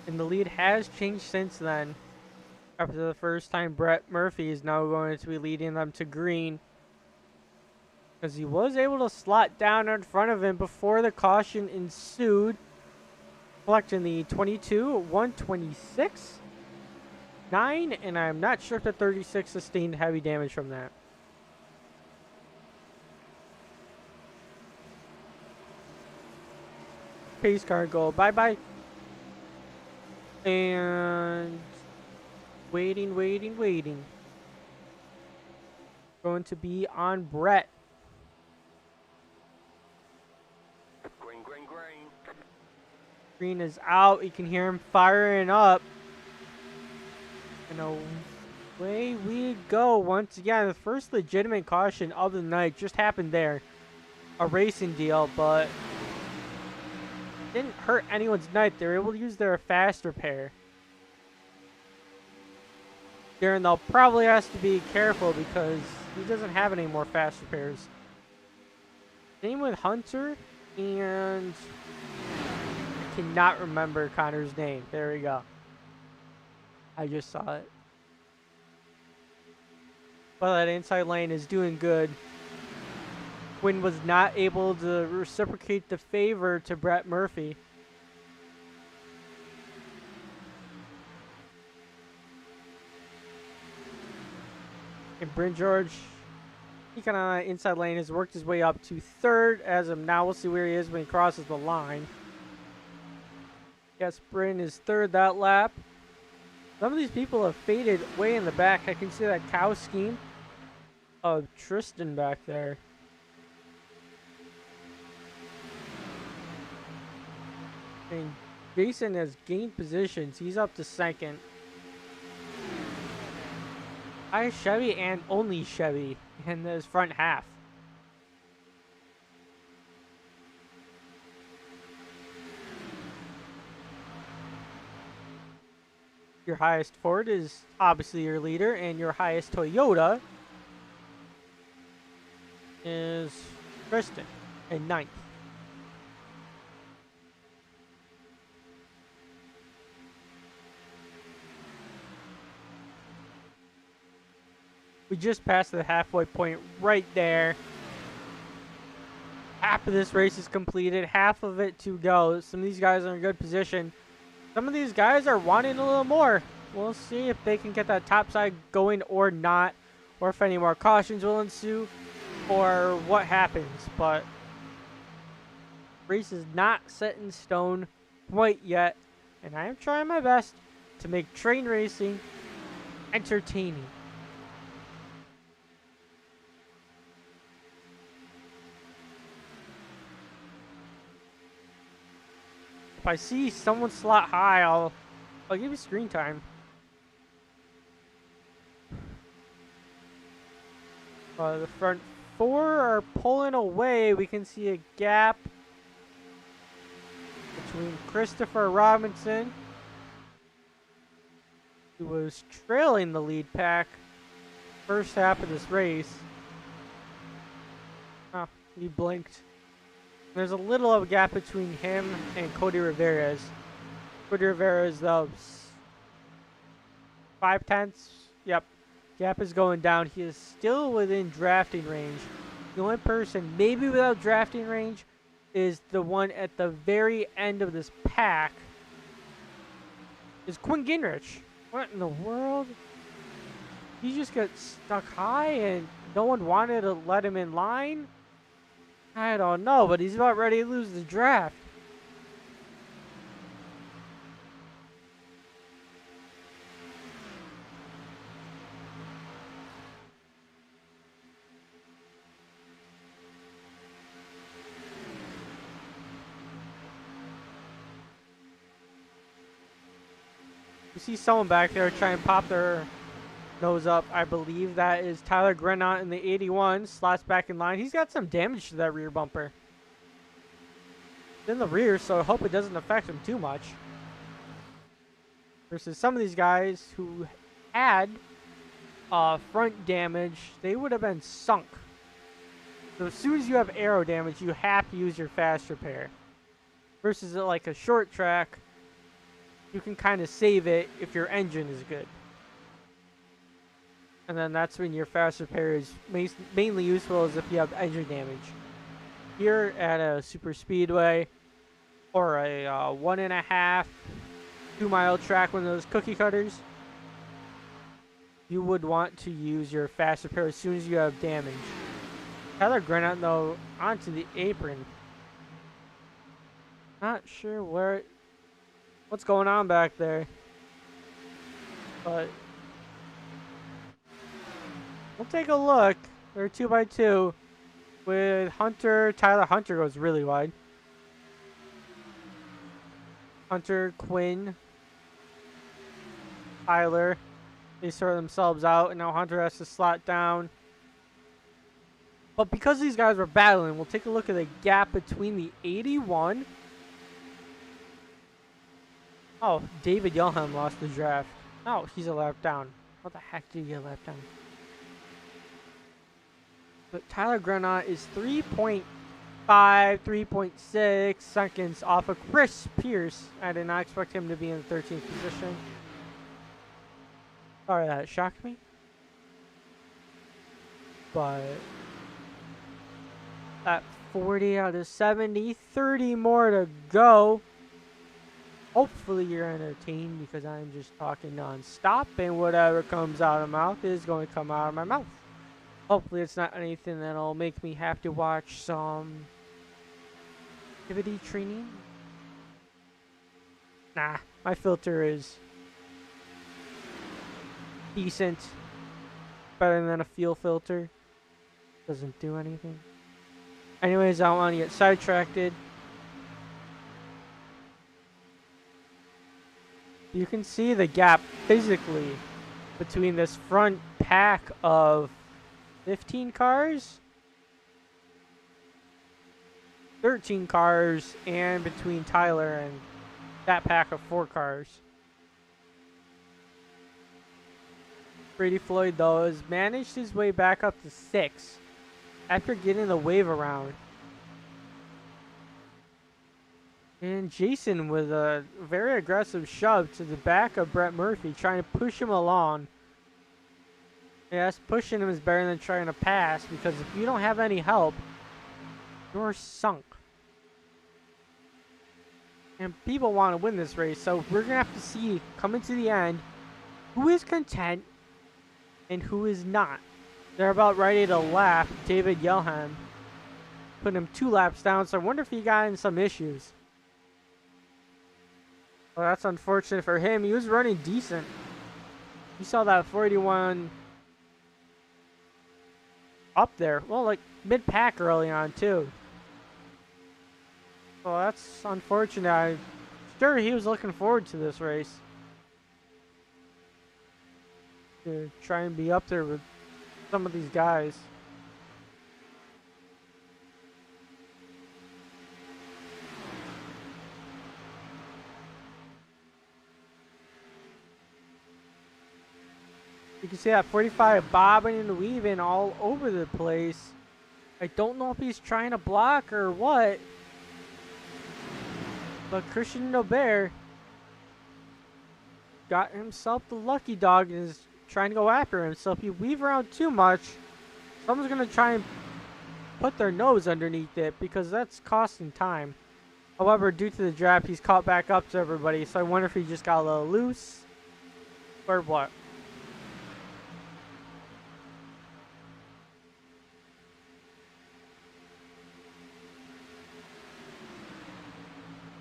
And the lead has changed since then. After the first time, Brett Murphy is now going to be leading them to green. Because he was able to slot down in front of him before the caution ensued. Collecting the 22, 126, 9, and I'm not sure if the 36 sustained heavy damage from that. Pace car go bye-bye. And waiting. Going to be on Brett. Green. Green is out. You can hear him firing up. And away we go once again. The first legitimate caution of the night just happened there. A racing deal, but didn't hurt anyone's night. They were able to use their fast repair. Darren, though, probably has to be careful because he doesn't have any more fast repairs. Same with Hunter, and I cannot remember Connor's name. There we go. I just saw it. But that inside lane is doing good. Quinn was not able to reciprocate the favor to Brett Murphy. And Bryn George, he kind of inside lane has worked his way up to third as of now. We'll see where he is when he crosses the line. Yes, Bryn is third that lap. Some of these people have faded way in the back. I can see that cow scheme of Tristan back there. And Jason has gained positions. He's up to second. I Chevy and only Chevy in this front half. Your highest Ford is obviously your leader, and your highest Toyota is Tristan in ninth. We just passed the halfway point right there. Half of this race is completed, half of it to go. Some of these guys are in good position. Some of these guys are wanting a little more. We'll see if they can get that top side going or not, or if any more cautions will ensue, or what happens. But race is not set in stone quite yet, and I am trying my best to make train racing entertaining. If I see someone slot high, I'll give you screen time. The front four are pulling away. We can see a gap between Christopher Robinson, who was trailing the lead pack first half of this race. Oh, he blinked. There's a little of a gap between him and Cody Rivera's. Cody Rivera's, though, 5/10. Yep. Gap is going down. He is still within drafting range. The only person maybe without drafting range is the one at the very end of this pack. Is Quinn Gingrich. What in the world? He just got stuck high and no one wanted to let him in line? I don't know, but he's about ready to lose the draft. You see someone back there try and pop their nose up. I believe that is Tyler Grenot in the 81. Slots back in line. He's got some damage to that rear bumper. It's in the rear, so I hope it doesn't affect him too much. Versus some of these guys who had front damage, they would have been sunk. So as soon as you have aero damage, you have to use your fast repair. Versus like a short track, you can kind of save it if your engine is good. And then that's when your fast repair is mainly useful, is if you have engine damage. Here at a super speedway or a 1.5, 2 mile track, one of those cookie cutters, you would want to use your fast repair as soon as you have damage. Tyler Grenot, though, onto the apron. Not sure what's going on back there, but we'll take a look. They're 2x2 with Hunter. Tyler Hunter goes really wide. Hunter, Quinn, Tyler, they sort themselves out, and now Hunter has to slot down. But because these guys were battling, we'll take a look at the gap between the 81. Oh, David Yelham lost the draft. Oh, he's a lap down. What the heck did he get a lap down? But Tyler Grenot is 3.5, 3.6 seconds off of Chris Pierce. I did not expect him to be in the 13th position. Sorry, that shocked me. but at 40 out of 70, 30 more to go. Hopefully you're entertained because I'm just talking non-stop and whatever comes out of my mouth is going to come out of my mouth. Hopefully it's not anything that'll make me have to watch some activity training. Nah, my filter is decent. Better than a fuel filter. Doesn't do anything. Anyways, I don't want to get sidetracked. You can see the gap physically between this front pack of 15 cars, 13 cars, and between Tyler and that pack of 4 cars. Brady Floyd, though, has managed his way back up to 6 after getting the wave around. And Jason with a very aggressive shove to the back of Brett Murphy, trying to push him along. Yes, pushing him is better than trying to pass, because if you don't have any help, you're sunk. And people want to win this race, so we're going to have to see, coming to the end, who is content and who is not. They're about ready to lap David Yelham, putting him 2 laps down, so I wonder if he got in some issues. Well, that's unfortunate for him. He was running decent. You saw that 41 up there. Well, like mid-pack early on, too. Well, that's unfortunate. I'm sure he was looking forward to this race. To try and be up there with some of these guys. You can see that 45 bobbing and weaving all over the place. I don't know if he's trying to block or what. But Christian Nobert got himself the lucky dog and is trying to go after him. So if you weave around too much, someone's going to try and put their nose underneath it because that's costing time. However, due to the draft, he's caught back up to everybody. So I wonder if he just got a little loose or what.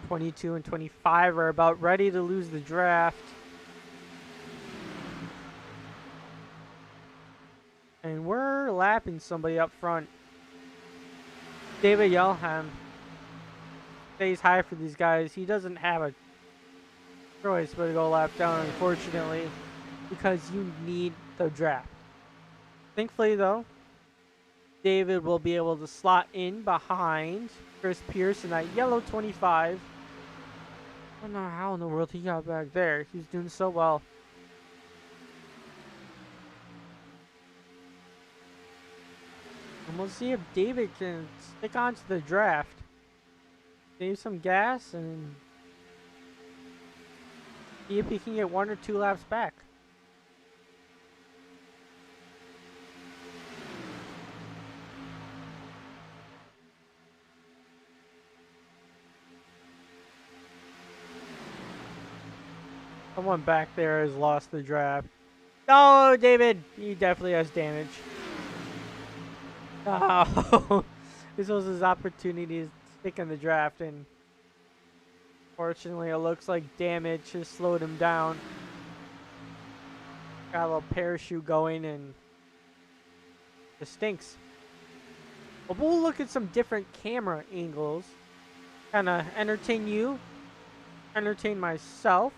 '22 and 25 are about ready to lose the draft. And we're lapping somebody up front. David Yelham stays high for these guys. He doesn't have a choice but to go lap down, unfortunately, because you need the draft. Thankfully, though, David will be able to slot in behind Chris Pierce in that yellow 25. I don't know how in the world he got back there. He's doing so well. And we'll see if David can stick on to the draft. Save some gas and see if he can get 1 or 2 laps back. Someone back there has lost the draft. Oh, David! He definitely has damage. Oh, this was his opportunity to stick in the draft, and fortunately it looks like damage has slowed him down. Got a little parachute going, and it stinks. But we'll look at some different camera angles. Kind of entertain you. Entertain myself.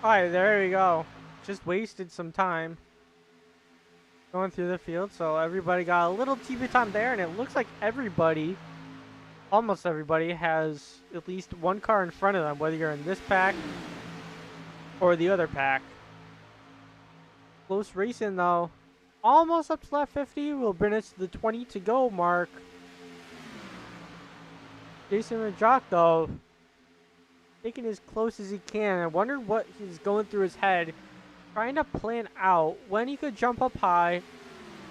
Alright, there we go. Just wasted some time going through the field, so everybody got a little TV time there, and it looks like everybody, almost everybody, has at least one car in front of them, whether you're in this pack or the other pack. Close racing though. Almost up to lap 50. We'll bring it to the 20 to go mark. Jason Rajak though, taking as close as he can. I wonder what he's going through his head, trying to plan out when he could jump up high,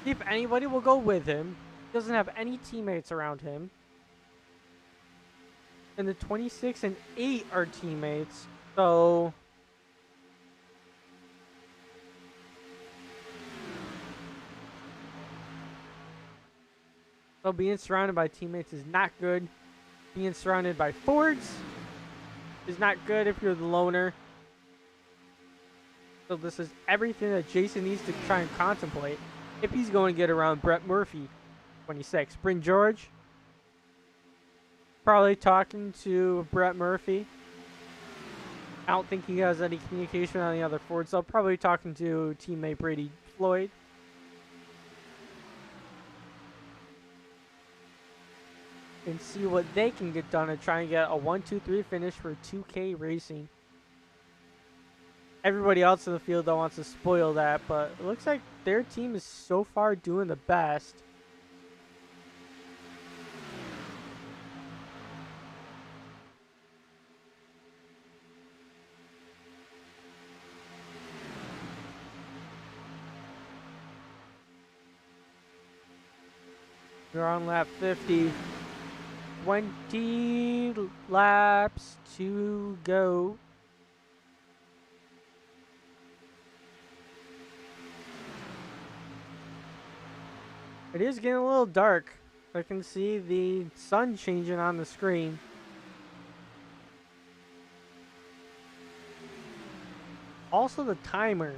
see if anybody will go with him. He doesn't have any teammates around him. And the 26 and 8 are teammates, so being surrounded by teammates is not good. Being surrounded by Fords is not good if you're the loner. So this is everything that Jason needs to try and contemplate if he's going to get around Brett Murphy, 26. Bryn George, probably talking to Brett Murphy. I don't think he has any communication on the other Fords, so probably talking to teammate Brady Floyd. And see what they can get done and try and get a 1-2-3 finish for 2K Racing. Everybody else in the field though wants to spoil that, but it looks like their team is so far doing the best. We're on lap 50. 20 laps to go. It is getting a little dark. I can see the sun changing on the screen. Also, the timer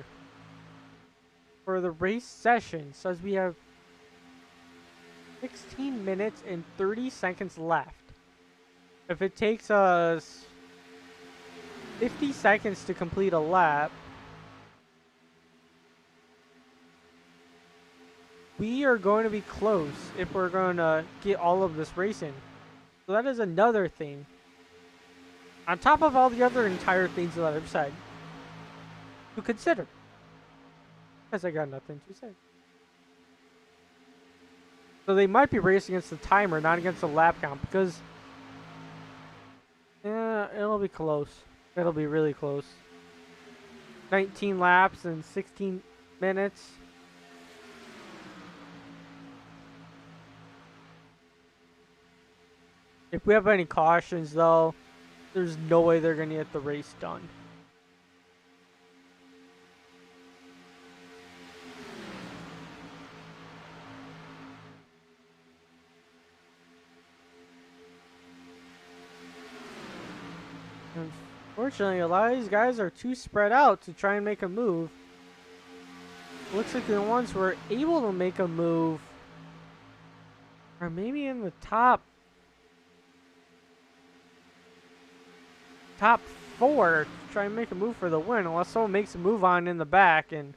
for the race session says we have 16 minutes and 30 seconds left. If it takes us 50 seconds to complete a lap, we are going to be close if we're going to get all of this racing. So that is another thing. On top of all the other entire things that I've said, to consider. Because I got nothing to say. So they might be racing against the timer, not against the lap count, because yeah, it'll be close. It'll be really close. 19 laps in 16 minutes. If we have any cautions, though, there's no way they're going to get the race done. Unfortunately, a lot of these guys are too spread out to try and make a move. Looks like the ones who are able to make a move are maybe in the top 4 to try and make a move for the win, unless someone makes a move on in the back and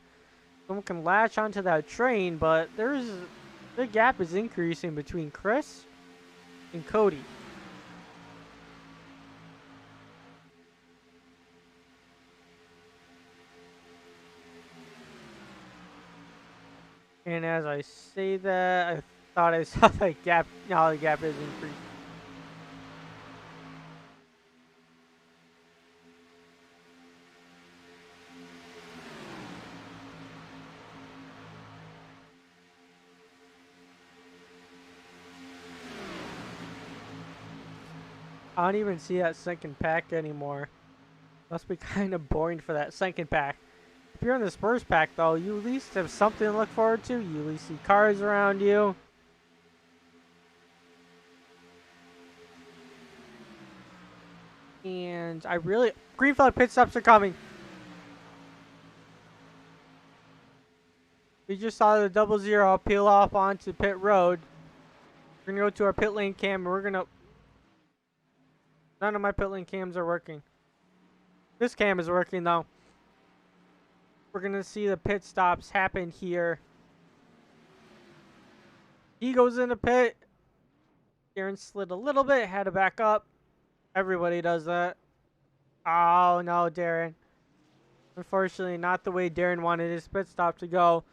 someone can latch onto that train. But the gap is increasing between Chris and Cody. And as I say that, I thought I saw that gap. Now the gap is increased. I don't even see that second pack anymore. Must be kind of boring for that second pack. If you're in this first pack, though, you at least have something to look forward to. You at least see cars around you. And I really... Green flag pit stops are coming. We just saw the 00 peel off onto pit road. We're going to go to our pit lane cam, and we're going to... None of my pit lane cams are working. This cam is working, though. we're going to see the pit stops happen here. He goes in the pit. Darren slid a little bit, had to back up. Everybody does that. Oh, no, Darren. Unfortunately, not the way Darren wanted his pit stop to go.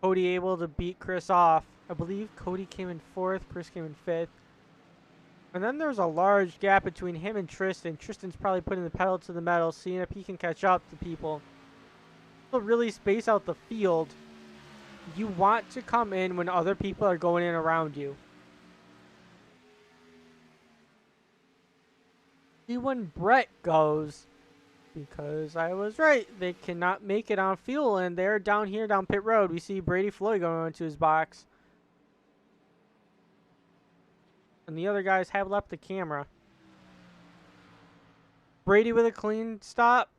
Cody able to beat Chris off. I believe Cody came in 4th, Chris came in 5th. And then there's a large gap between him and Tristan. Tristan's probably putting the pedal to the metal, seeing if he can catch up to people. To really space out the field, you want to come in when other people are going in around you. See when Brett goes, because I was right. They cannot make it on fuel, and they're down here down pit road. We see Brady Floyd going into his box. And the other guys have left the camera. Brady with a clean stop.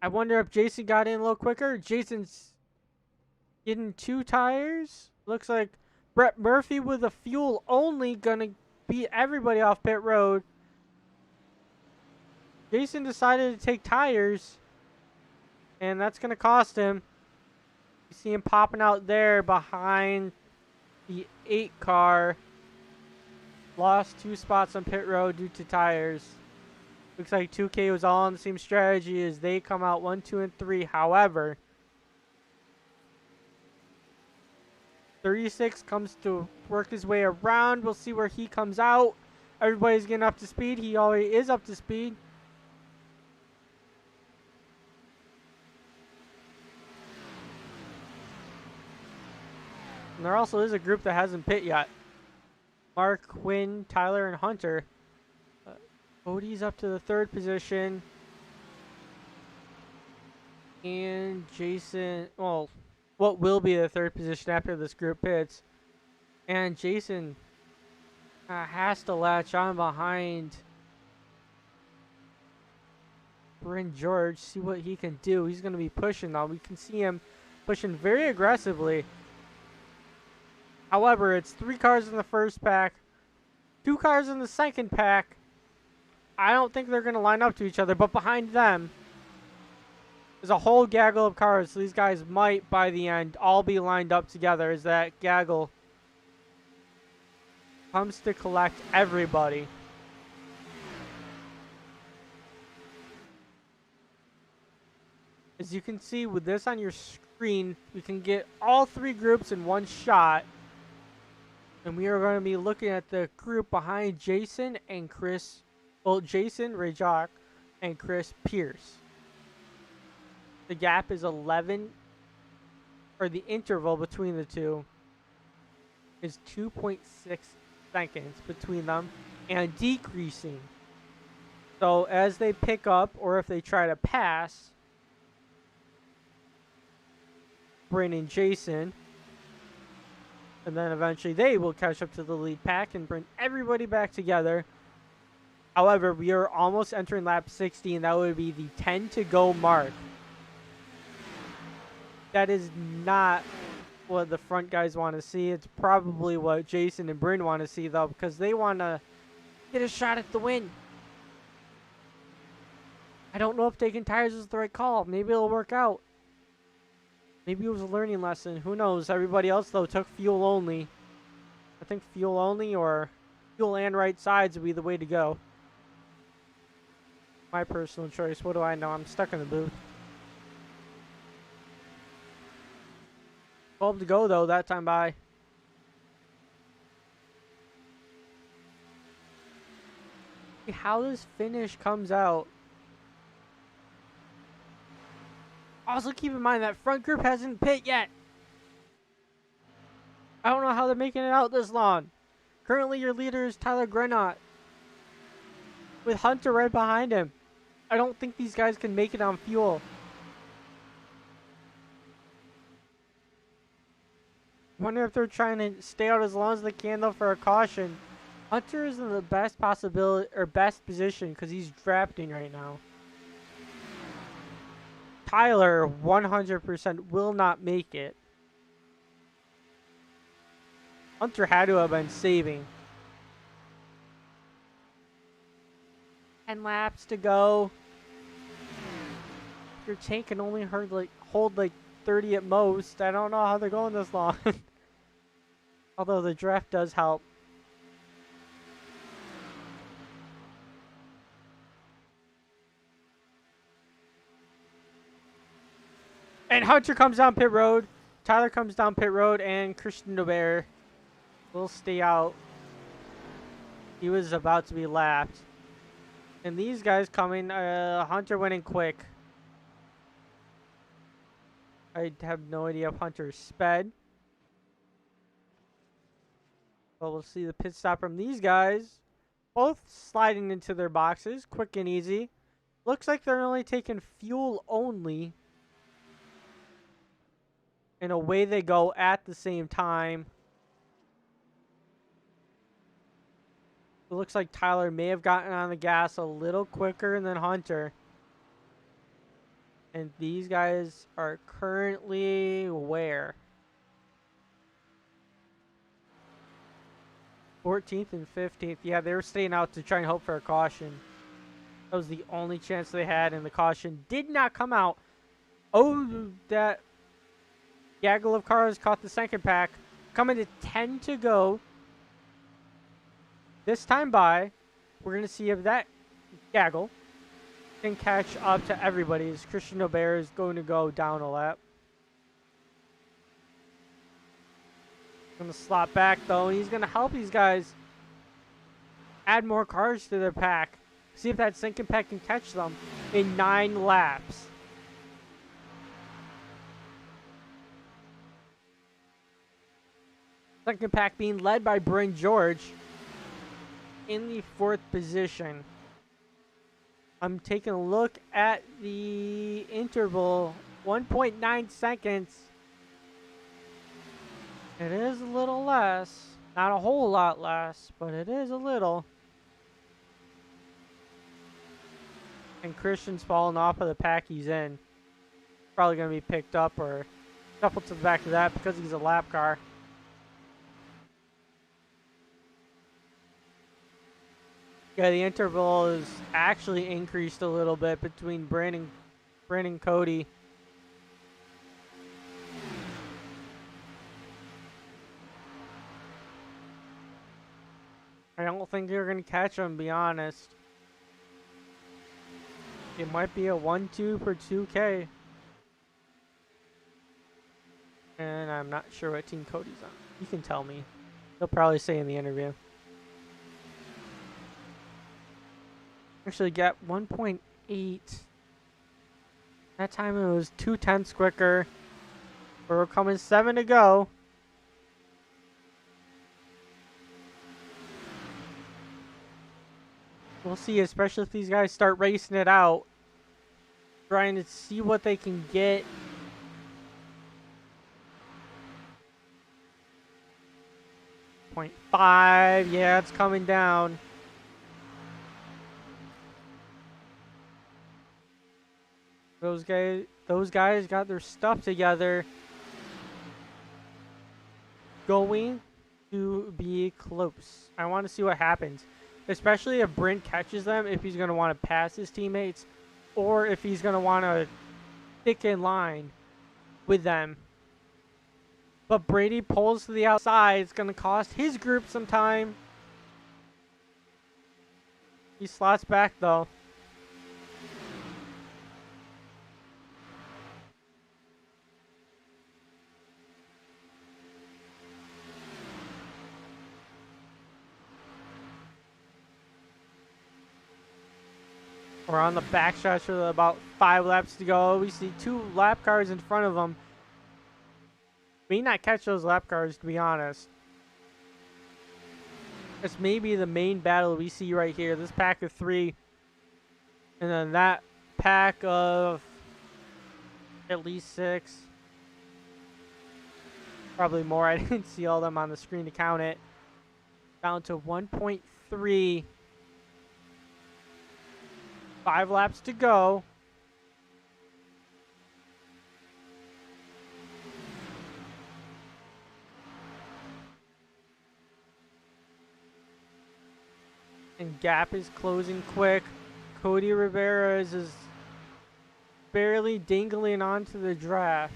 I wonder if Jason got in a little quicker. Jason's getting 2 tires. Looks like Brett Murphy with a fuel only gonna beat everybody off pit road. Jason decided to take tires, and that's going to cost him. You see him popping out there behind the 8 car. Lost 2 spots on pit road due to tires. Looks like 2K was all on the same strategy as they come out 1, 2, and 3. However, 36 comes to work his way around. We'll see where he comes out. Everybody's getting up to speed. He already is up to speed. And there also is a group that hasn't pit yet. Mark, Quinn, Tyler, and Hunter. Cody's up to the 3rd position. And Jason, well, what will be the 3rd position after this group pits. And Jason has to latch on behind Bryn George, see what he can do. He's going to be pushing now. We can see him pushing very aggressively. However, it's 3 cars in the first pack, 2 cars in the second pack. I don't think they're going to line up to each other, but behind them is a whole gaggle of cars. So these guys might, by the end, all be lined up together as that gaggle comes to collect everybody. As you can see with this on your screen, we can get all 3 groups in one shot. And we are going to be looking at the group behind Jason and Chris. Well, Jason, Rajak, and Chris Pierce. The gap is 11, or the interval between the two is 2.6 seconds between them and decreasing. So as they pick up, or if they try to pass Bryn and Jason, and then eventually they will catch up to the lead pack and bring everybody back together. However, we are almost entering lap 60, and that would be the 10 to go mark. That is not what the front guys want to see. It's probably what Jason and Bryn want to see, though, because they want to get a shot at the win. I don't know if taking tires is the right call. Maybe it'll work out. Maybe it was a learning lesson. Who knows? Everybody else, though, took fuel only. I think fuel only or fuel and right sides would be the way to go. My personal choice. What do I know? I'm stuck in the booth. 12 to go, though, that time by. See how this finish comes out. Also, keep in mind that front group hasn't pit yet. I don't know how they're making it out this long. Currently, your leader is Tyler Grenot, with Hunter right behind him. I don't think these guys can make it on fuel. Wonder if they're trying to stay out as long as they can, though, for a caution. Hunter is in the best possibility or best position because he's drafting right now. Tyler 100% will not make it. Hunter had to have been saving. 10 laps to go. your tank can only hold like 30 at most. I don't know how they're going this long. Although the draft does help. And Hunter comes down pit road. Tyler comes down pit road, and Christian DeBear will stay out. He was about to be lapped. And these guys coming, Hunter went in quick. I have no idea if Hunter's sped. But we'll see the pit stop from these guys. Both sliding into their boxes, quick and easy. Looks like they're only taking fuel only. And away they go at the same time. It looks like Tyler may have gotten on the gas a little quicker than Hunter. And these guys are currently where? 14th and 15th. Yeah, they were staying out to try and hope for a caution. That was the only chance they had, and the caution did not come out. Oh, that gaggle of cars caught the second pack. Coming to 10 to go. This time by, we're going to see if that gaggle can catch up to everybody as Christian Aubert is going to go down a lap. Going to slot back though, and he's going to help these guys add more cars to their pack. See if that sinking pack can catch them in 9 laps. Second pack being led by Bryn George in the 4th position. I'm taking a look at the interval. 1.9 seconds. It is a little less. Not a whole lot less, but it is a little. And Christian's falling off of the pack he's in. Probably going to be picked up or shuffled to the back of that because he's a lap car. Yeah, the interval is actually increased a little bit between Bryn and Cody. I don't think they're going to catch him, to be honest. It might be a 1-2 per 2K. And I'm not sure what team Cody's on. You can tell me. He'll probably say in the interview. Actually got 1.8. That time it was 2/10 quicker. We're coming 7 to go. We'll see, especially if these guys start racing it out. Trying to see what they can get. .5, yeah, it's coming down. Those guys got their stuff together. Going to be close. I want to see what happens. Especially if Brent catches them, if he's going to want to pass his teammates, or if he's going to want to stick in line with them. But Brady pulls to the outside. It's going to cost his group some time. He slots back, though. We're on the back stretch with about 5 laps to go. We see 2 lap cars in front of them. We may not catch those lap cars, to be honest. This may be the main battle we see right here. This pack of 3. And then that pack of at least 6. Probably more. I didn't see all of them on the screen to count it. Down to 1.3. 5 laps to go. And gap is closing quick. Cody Rivera is barely dangling onto the draft.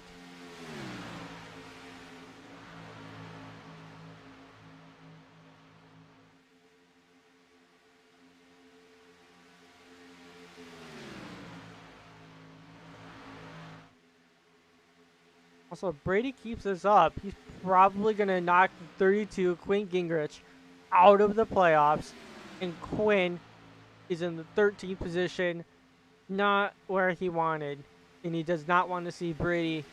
Also, if Brady keeps this up, he's probably going to knock 32 Quinn Gingrich out of the playoffs. And Quinn is in the 13th position, not where he wanted. And he does not want to see Brady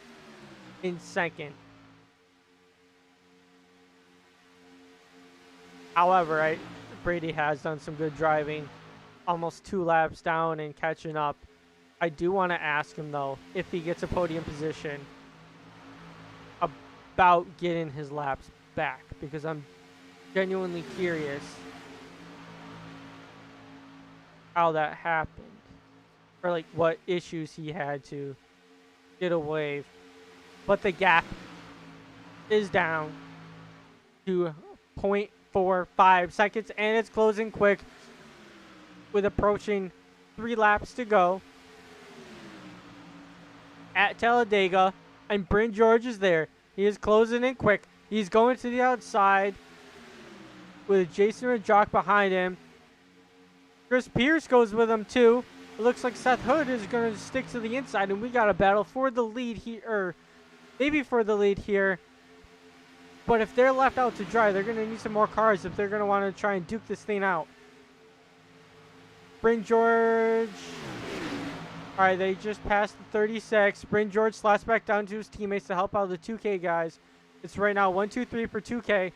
in second. However, Brady has done some good driving, almost 2 laps down and catching up. I do want to ask him, though, if he gets a podium position, about getting his laps back, because I'm genuinely curious how that happened, or like what issues he had to get away. But the gap is down to 0.45 seconds, and it's closing quick with approaching 3 laps to go at Talladega, and Bryn George is there. He is closing in quick. He's going to the outside with Jason Rajak behind him. Chris Pierce goes with him too. It looks like Seth Hood is going to stick to the inside, and we got a battle for the lead here, or maybe for the lead here. But if they're left out to dry, they're going to need some more cars if they're going to want to try and duke this thing out. Bryn George. All right, they just passed the 36. Bryn George slashed back down to his teammates to help out the 2K guys. It's right now 1, 2, 3 for 2K.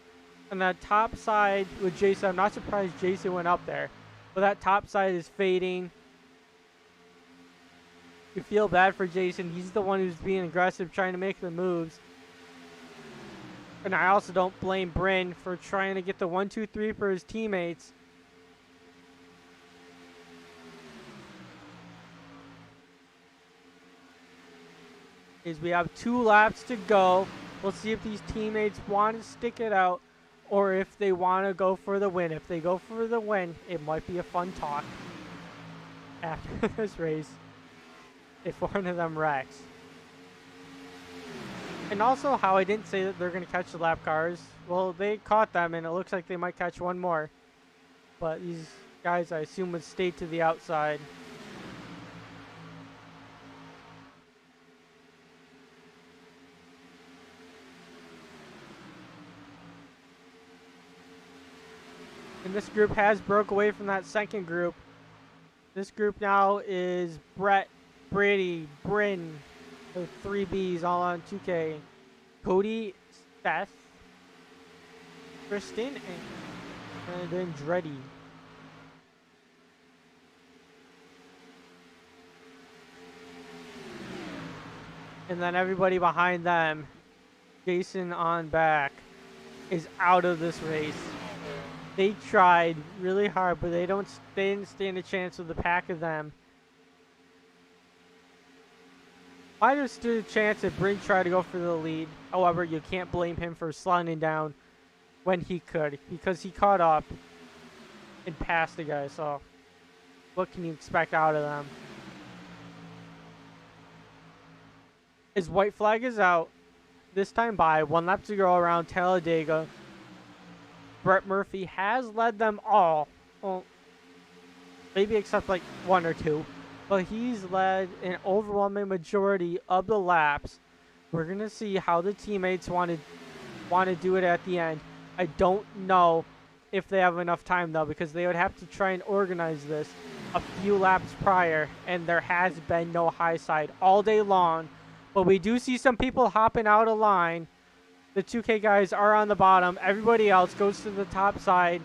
And that top side with Jason, I'm not surprised Jason went up there. But that top side is fading. You feel bad for Jason. He's the one who's being aggressive, trying to make the moves. And I also don't blame Bryn for trying to get the 1, 2, 3 for his teammates. We have 2 laps to go. We'll see if these teammates want to stick it out or if they want to go for the win. If they go for the win, it might be a fun talk after this race if one of them wrecks. And also how I didn't say that they're going to catch the lap cars. Well, they caught them, and it looks like they might catch one more. But these guys, I assume, would stay to the outside. And this group has broke away from that second group. This group now is Brett, Brady, Bryn, the 3 Bs all on 2K. Cody, Seth, Kristen, and then Andretti. And then everybody behind them, Jason on back, is out of this race. They tried really hard, but they didn't stand a chance with the pack of them. Might have stood a chance if Bryn tried to go for the lead. However, you can't blame him for sliding down when he could, because he caught up and passed the guy. So what can you expect out of them? His white flag is out. This time by 1 lap to go around Talladega. Brett Murphy has led them all. Well, maybe except like 1 or 2. But he's led an overwhelming majority of the laps. We're going to see how the teammates want to do it at the end. I don't know if they have enough time, though, because they would have to try and organize this a few laps prior. And there has been no high side all day long. But we do see some people hopping out of line. The 2K guys are on the bottom. Everybody else goes to the top side.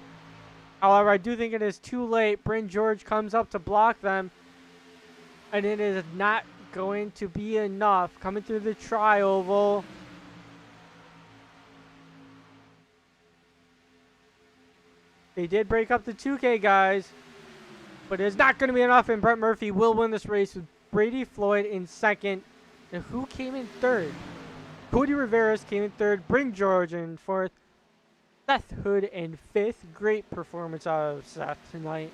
However, I do think it is too late. Bryn George comes up to block them. And it is not going to be enough. Coming through the tri-oval. They did break up the 2K guys. But it's not going to be enough. And Brett Murphy will win this race with Brady Floyd in second. And who came in third? Cody Rivera's came in third, Bryn George in fourth, Seth Hood in fifth. Great performance out of Seth tonight.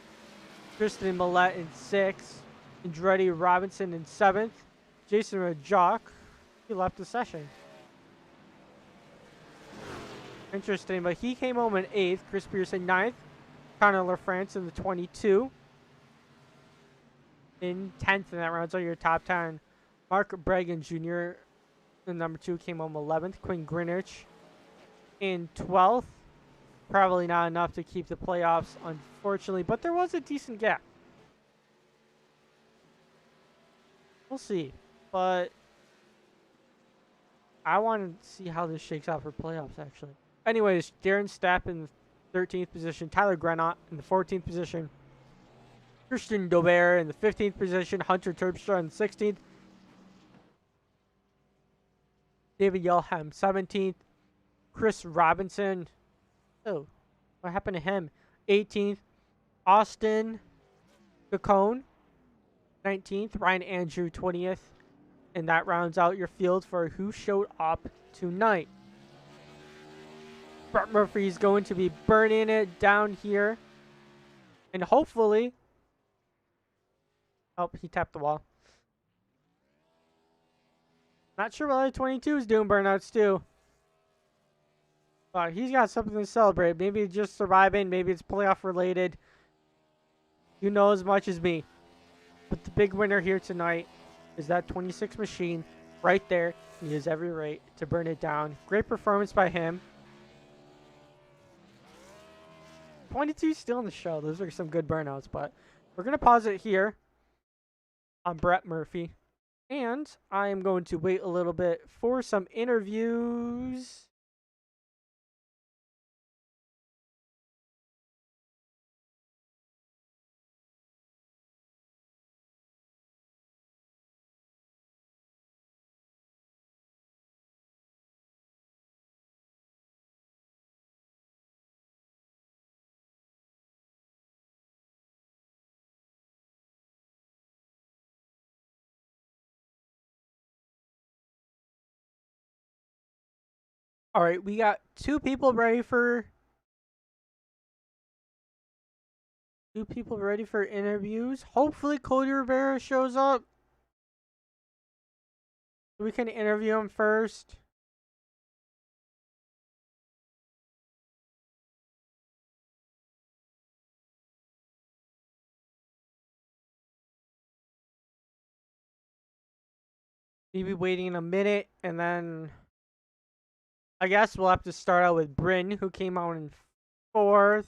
Tristan Millette in sixth. Andretti Robinson in 7th. Jason Rajak, he left the session. Interesting, but he came home in 8th. Chris Pearson 9th. Connor LaFrance in the 22. In 10th, and that rounds out your top 10. Mark Bregan Jr. in number 2 came home 11th. Quinn Greenwich in 12th. Probably not enough to keep the playoffs, unfortunately, but there was a decent gap. We'll see, but I want to see how this shakes out for playoffs, actually. Anyways, Darren Stapp in the 13th position. Tyler Grenot in the 14th position. Christian Dobert in the 15th position. Hunter Terpstra in the 16th. David Yelham, 17th. Chris Robinson. Oh, what happened to him? 18th. Austin Gacone, 19th. Ryan Andrew, 20th. And that rounds out your field for who showed up tonight. Brett Murphy's going to be burning it down here. And hopefully... Oh, he tapped the wall. Not sure what 22 is doing burnouts too. But he's got something to celebrate. Maybe it's just surviving. Maybe it's playoff related. You know as much as me. But the big winner here tonight is that 26 machine right there. He has every right to burn it down. Great performance by him. 22 still in the show. Those are some good burnouts. But we're going to pause it here on Brett Murphy. And I am going to wait a little bit for some interviews. All right, we got two people ready for interviews. Hopefully Cody Rivera shows up. We can interview him first. Maybe waiting a minute, and then I guess we'll have to start out with Bryn, who came out in 4th.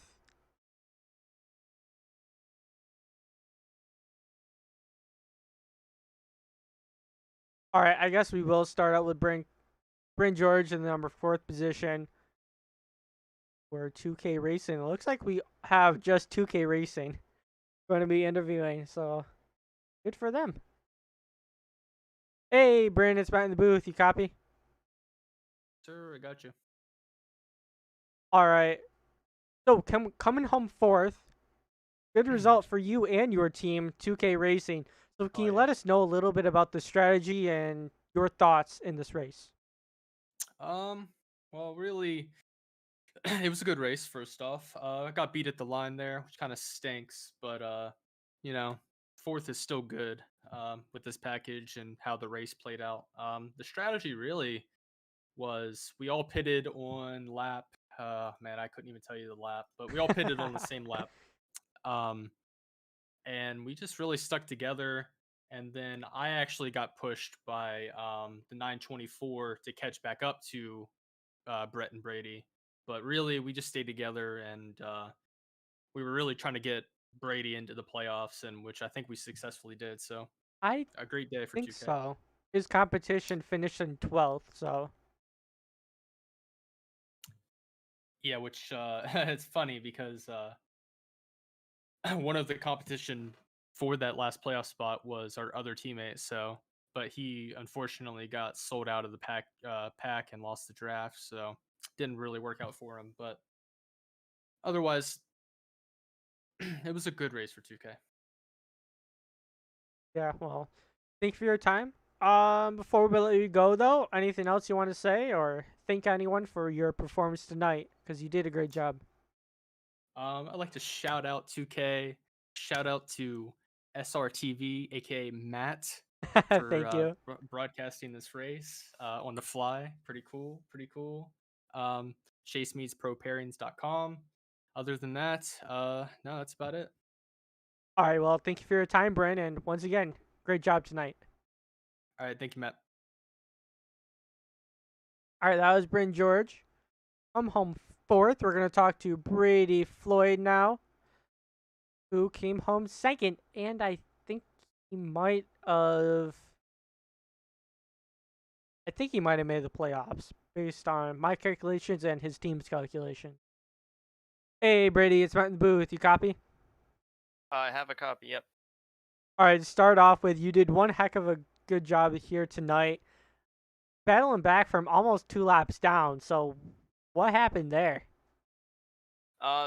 All right, I guess we will start out with Bryn George in the number 4th position. We're 2K Racing. It looks like we have just 2K Racing going to be interviewing, so good for them. Hey, Bryn, it's Matt in the booth. You copy? Sir, I got you. All right. So, coming home 4th. Good result for you and your team, 2K Racing. So, can you let us know a little bit about the strategy and your thoughts in this race? Well, really, it was a good race, first off. I got beat at the line there, which kind of stinks, but, you know, 4th is still good with this package and how the race played out. The strategy really was we all pitted on lap. Man, I couldn't even tell you the lap, but we all pitted on the same lap. And we just really stuck together. And then I actually got pushed by the 924 to catch back up to Brett and Brady. But really, we just stayed together, and we were really trying to get Brady into the playoffs, and which I think we successfully did. So I a great day for think 2K. so. His competition finished in 12th, so. Yeah, which it's funny because one of the competition for that last playoff spot was our other teammate. So, but he unfortunately got sold out of the pack and lost the draft. So, didn't really work out for him. But otherwise, it was a good race for 2K. Yeah, well, thank you for your time. Before we let you go, though, anything else you want to say or thank anyone for your performance tonight? Because you did a great job. I'd like to shout out 2K. Shout out to SRTV, aka Matt, for Thank you. broadcasting this race on the fly. Pretty cool. Pretty cool. ChaseMeetsProPairings.com. Other than that, no, that's about it. All right, well, thank you for your time, Brent, and once again, great job tonight. All right, thank you, Matt. All right, that was Brent George. I'm home fourth. We're going to talk to Brady Floyd now, who came home second, and I think he might have... I think he might have made the playoffs based on my calculations and his team's calculation. Hey, Brady, it's Matt in the booth. You copy? I have a copy, yep. All right, to start off with, you did one heck of a good job here tonight, battling back from almost 2 laps down. So, what happened there?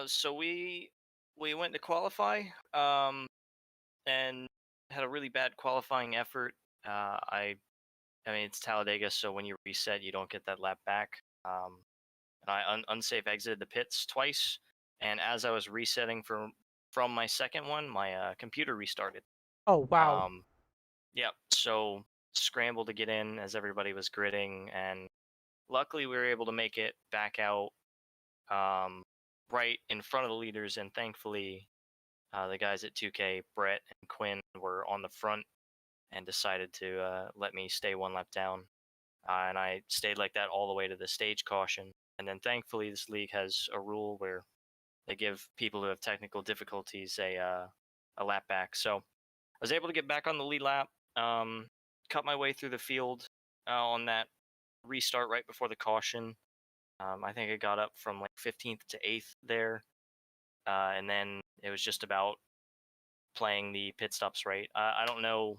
So we went to qualify, and had a really bad qualifying effort. I mean it's Talladega, so when you reset, you don't get that lap back. And I unsafe exited the pits twice, and as I was resetting from my second one, my computer restarted. Oh, wow. Yeah, so scrambled to get in as everybody was gridding, and luckily we were able to make it back out right in front of the leaders, and thankfully the guys at 2K, Brett and Quinn, were on the front and decided to let me stay 1 lap down. And I stayed like that all the way to the stage caution. And then thankfully this league has a rule where they give people who have technical difficulties a lap back. So I was able to get back on the lead lap, cut my way through the field on that restart right before the caution. I think I got up from like 15th to 8th there. And then it was just about playing the pit stops right. I don't know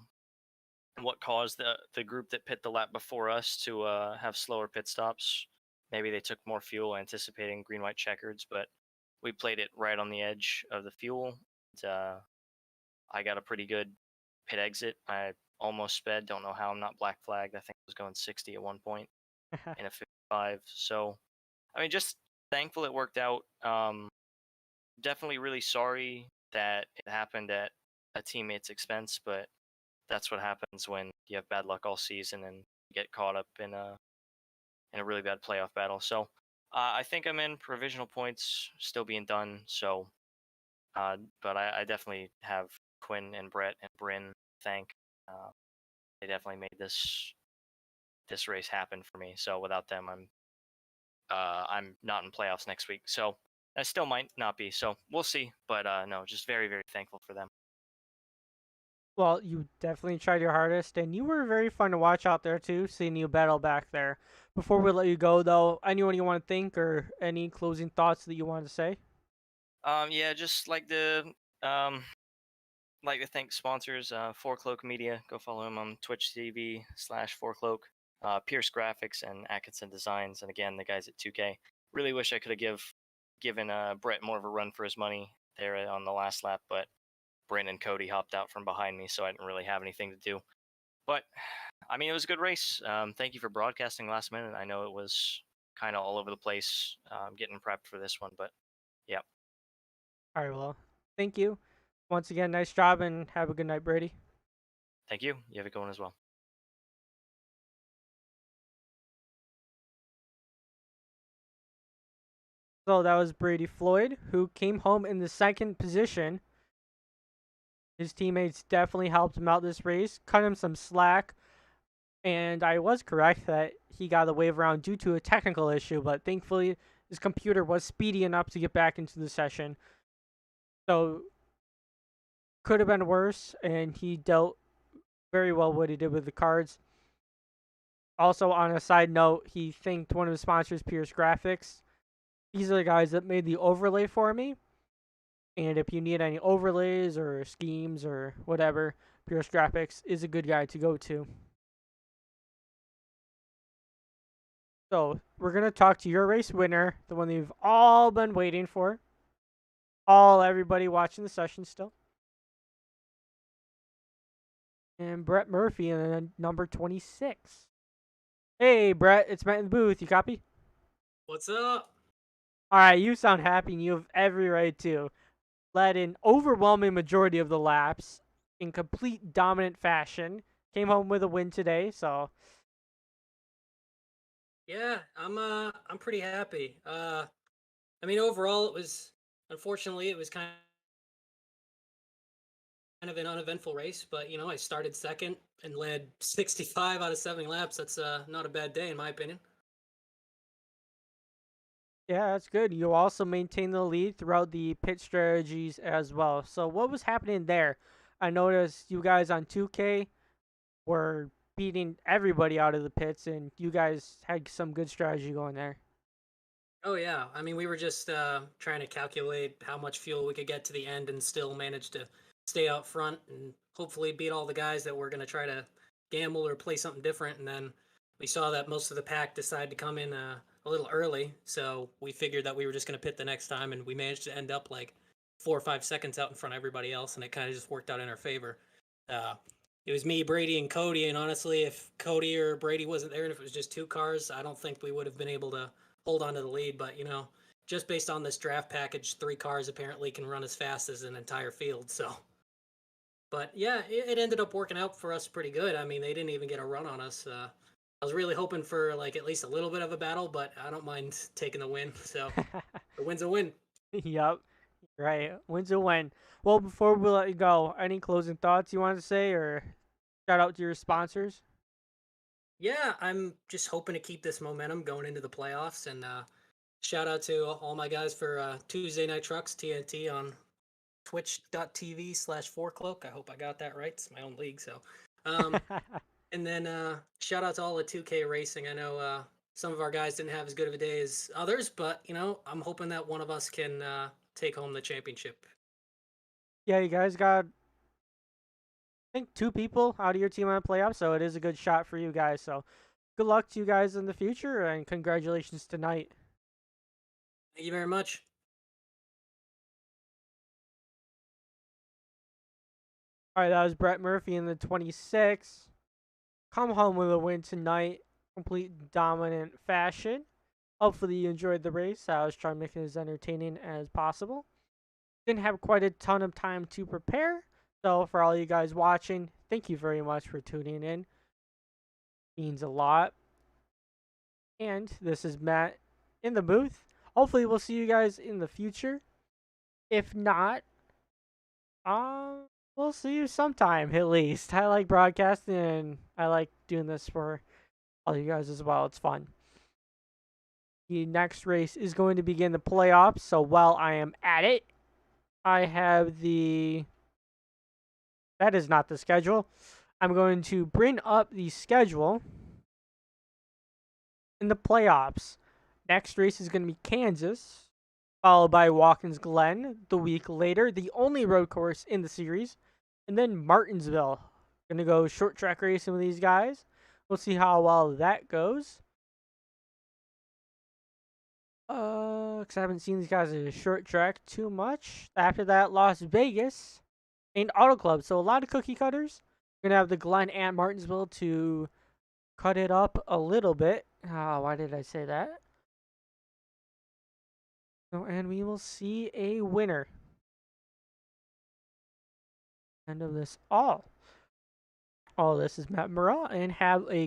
what caused the group that pit the lap before us to have slower pit stops. Maybe they took more fuel anticipating green, white checkers, but we played it right on the edge of the fuel. And, I got a pretty good pit exit. I almost sped. Don't know how I'm not black flagged. I think I was going 60 at one point in a 55. So, I mean, just thankful it worked out. Definitely really sorry that it happened at a teammate's expense, but that's what happens when you have bad luck all season and get caught up in a really bad playoff battle. So I think I'm in provisional points still being done. So, but I definitely have Quinn and Brett and Bryn thank. They definitely made this race happen for me. So without them, I'm not in playoffs next week. So I still might not be. So we'll see. But no, just very, very thankful for them. Well, you definitely tried your hardest, and you were very fun to watch out there, too, seeing you battle back there. Before we let you go, though, anyone you want to thank or any closing thoughts that you want to say? Yeah, just like to thank sponsors, Four Cloak Media. Go follow him on Twitch TV/Four Cloak, Pierce Graphics, and Atkinson Designs. And again, the guys at 2K. Really wish I could have given Brett more of a run for his money there on the last lap, but Bryn and Cody hopped out from behind me, so I didn't really have anything to do. But I mean, it was a good race. Thank you for broadcasting last minute. I know it was kind of all over the place getting prepped for this one, but yeah. All right, well, thank you. Once again, nice job, and have a good night, Brady. Thank you. You have a good one as well. So that was Brady Floyd, who came home in the second position. His teammates definitely helped him out this race, cut him some slack, and I was correct that he got the wave around due to a technical issue, but thankfully his computer was speedy enough to get back into the session. So could have been worse, and he dealt very well what he did with the cards. Also, on a side note, he thanked one of his sponsors, Pierce Graphics. These are the guys that made the overlay for me. And if you need any overlays or schemes or whatever, Pierce Graphics is a good guy to go to. So, we're going to talk to your race winner, the one that you've all been waiting for. Everybody watching the session still. And Brett Murphy in number 26. Hey, Brett, it's Matt in the booth. You copy? What's up? All right, you sound happy, and you have every right to. Led an overwhelming majority of the laps. in complete dominant fashion. Came home with a win today, so Yeah, I'm pretty happy. I mean, overall, it was unfortunately it was kind of an uneventful race, but you know, I started second and led 65 out of 70 laps. That's not a bad day in my opinion. yeah, that's good. You also maintain the lead throughout the pit strategies as well. So what was happening there? I noticed you guys on 2K were beating everybody out of the pits, and you guys had some good strategy going there. Oh yeah, I mean, we were just trying to calculate how much fuel we could get to the end and still manage to stay out front and hopefully beat all the guys that were going to try to gamble or play something different. And then we saw that most of the pack decided to come in a little early, so we figured that we were just going to pit the next time, and we managed to end up like 4 or 5 seconds out in front of everybody else, and it kind of just worked out in our favor. Uh, it was me, Brady, and Cody, and honestly, if Cody or Brady wasn't there, and if it was just two cars, I don't think we would have been able to hold on to the lead. But you know, just based on this draft package, 3 cars apparently can run as fast as an entire field. So, but yeah, it ended up working out for us pretty good. I mean, they didn't even get a run on us. I was really hoping for like at least a little bit of a battle, but I don't mind taking the win. So the win's a win. Yep, right. Win's a win. Well, before we let you go, any closing thoughts you want to say, or shout out to your sponsors? Yeah, I'm just hoping to keep this momentum going into the playoffs, and shout out to all my guys for Tuesday Night Trucks TNT on twitch.tv/4cloak. I hope I got that right. It's my own league, so. Um, and then shout out to all the 2K racing. I know some of our guys didn't have as good of a day as others, but you know, I'm hoping that one of us can take home the championship. Yeah, you guys got, I think, 2 people out of your team on playoffs, so it is a good shot for you guys. So good luck to you guys in the future, and congratulations tonight. Thank you very much. All right, that was Brett Murphy in the 26. Come home with a win tonight, complete dominant fashion. Hopefully you enjoyed the race. I was trying to make it as entertaining as possible. Didn't have quite a ton of time to prepare, so for all you guys watching, thank you very much for tuning in. Means a lot. And this is Matt in the booth. Hopefully we'll see you guys in the future. If not, we'll see you sometime at least. I like broadcasting, and I like doing this for all you guys as well. It's fun. The next race is going to begin the playoffs, so while I am at it, I have the... That is not the schedule. I'm going to bring up the schedule in the playoffs. Next race is going to be Kansas, followed by Watkins Glen the week later, the only road course in the series, and then Martinsville. Going to go short track racing with these guys. We'll see how well that goes. Because I haven't seen these guys at a short track too much. After that, Las Vegas and Auto Club. So a lot of cookie cutters. We're going to have the Glen and Martinsville to cut it up a little bit. Why did I say that? Oh, and we will see a winner. End of this all. All this is Matt Murrah, and have a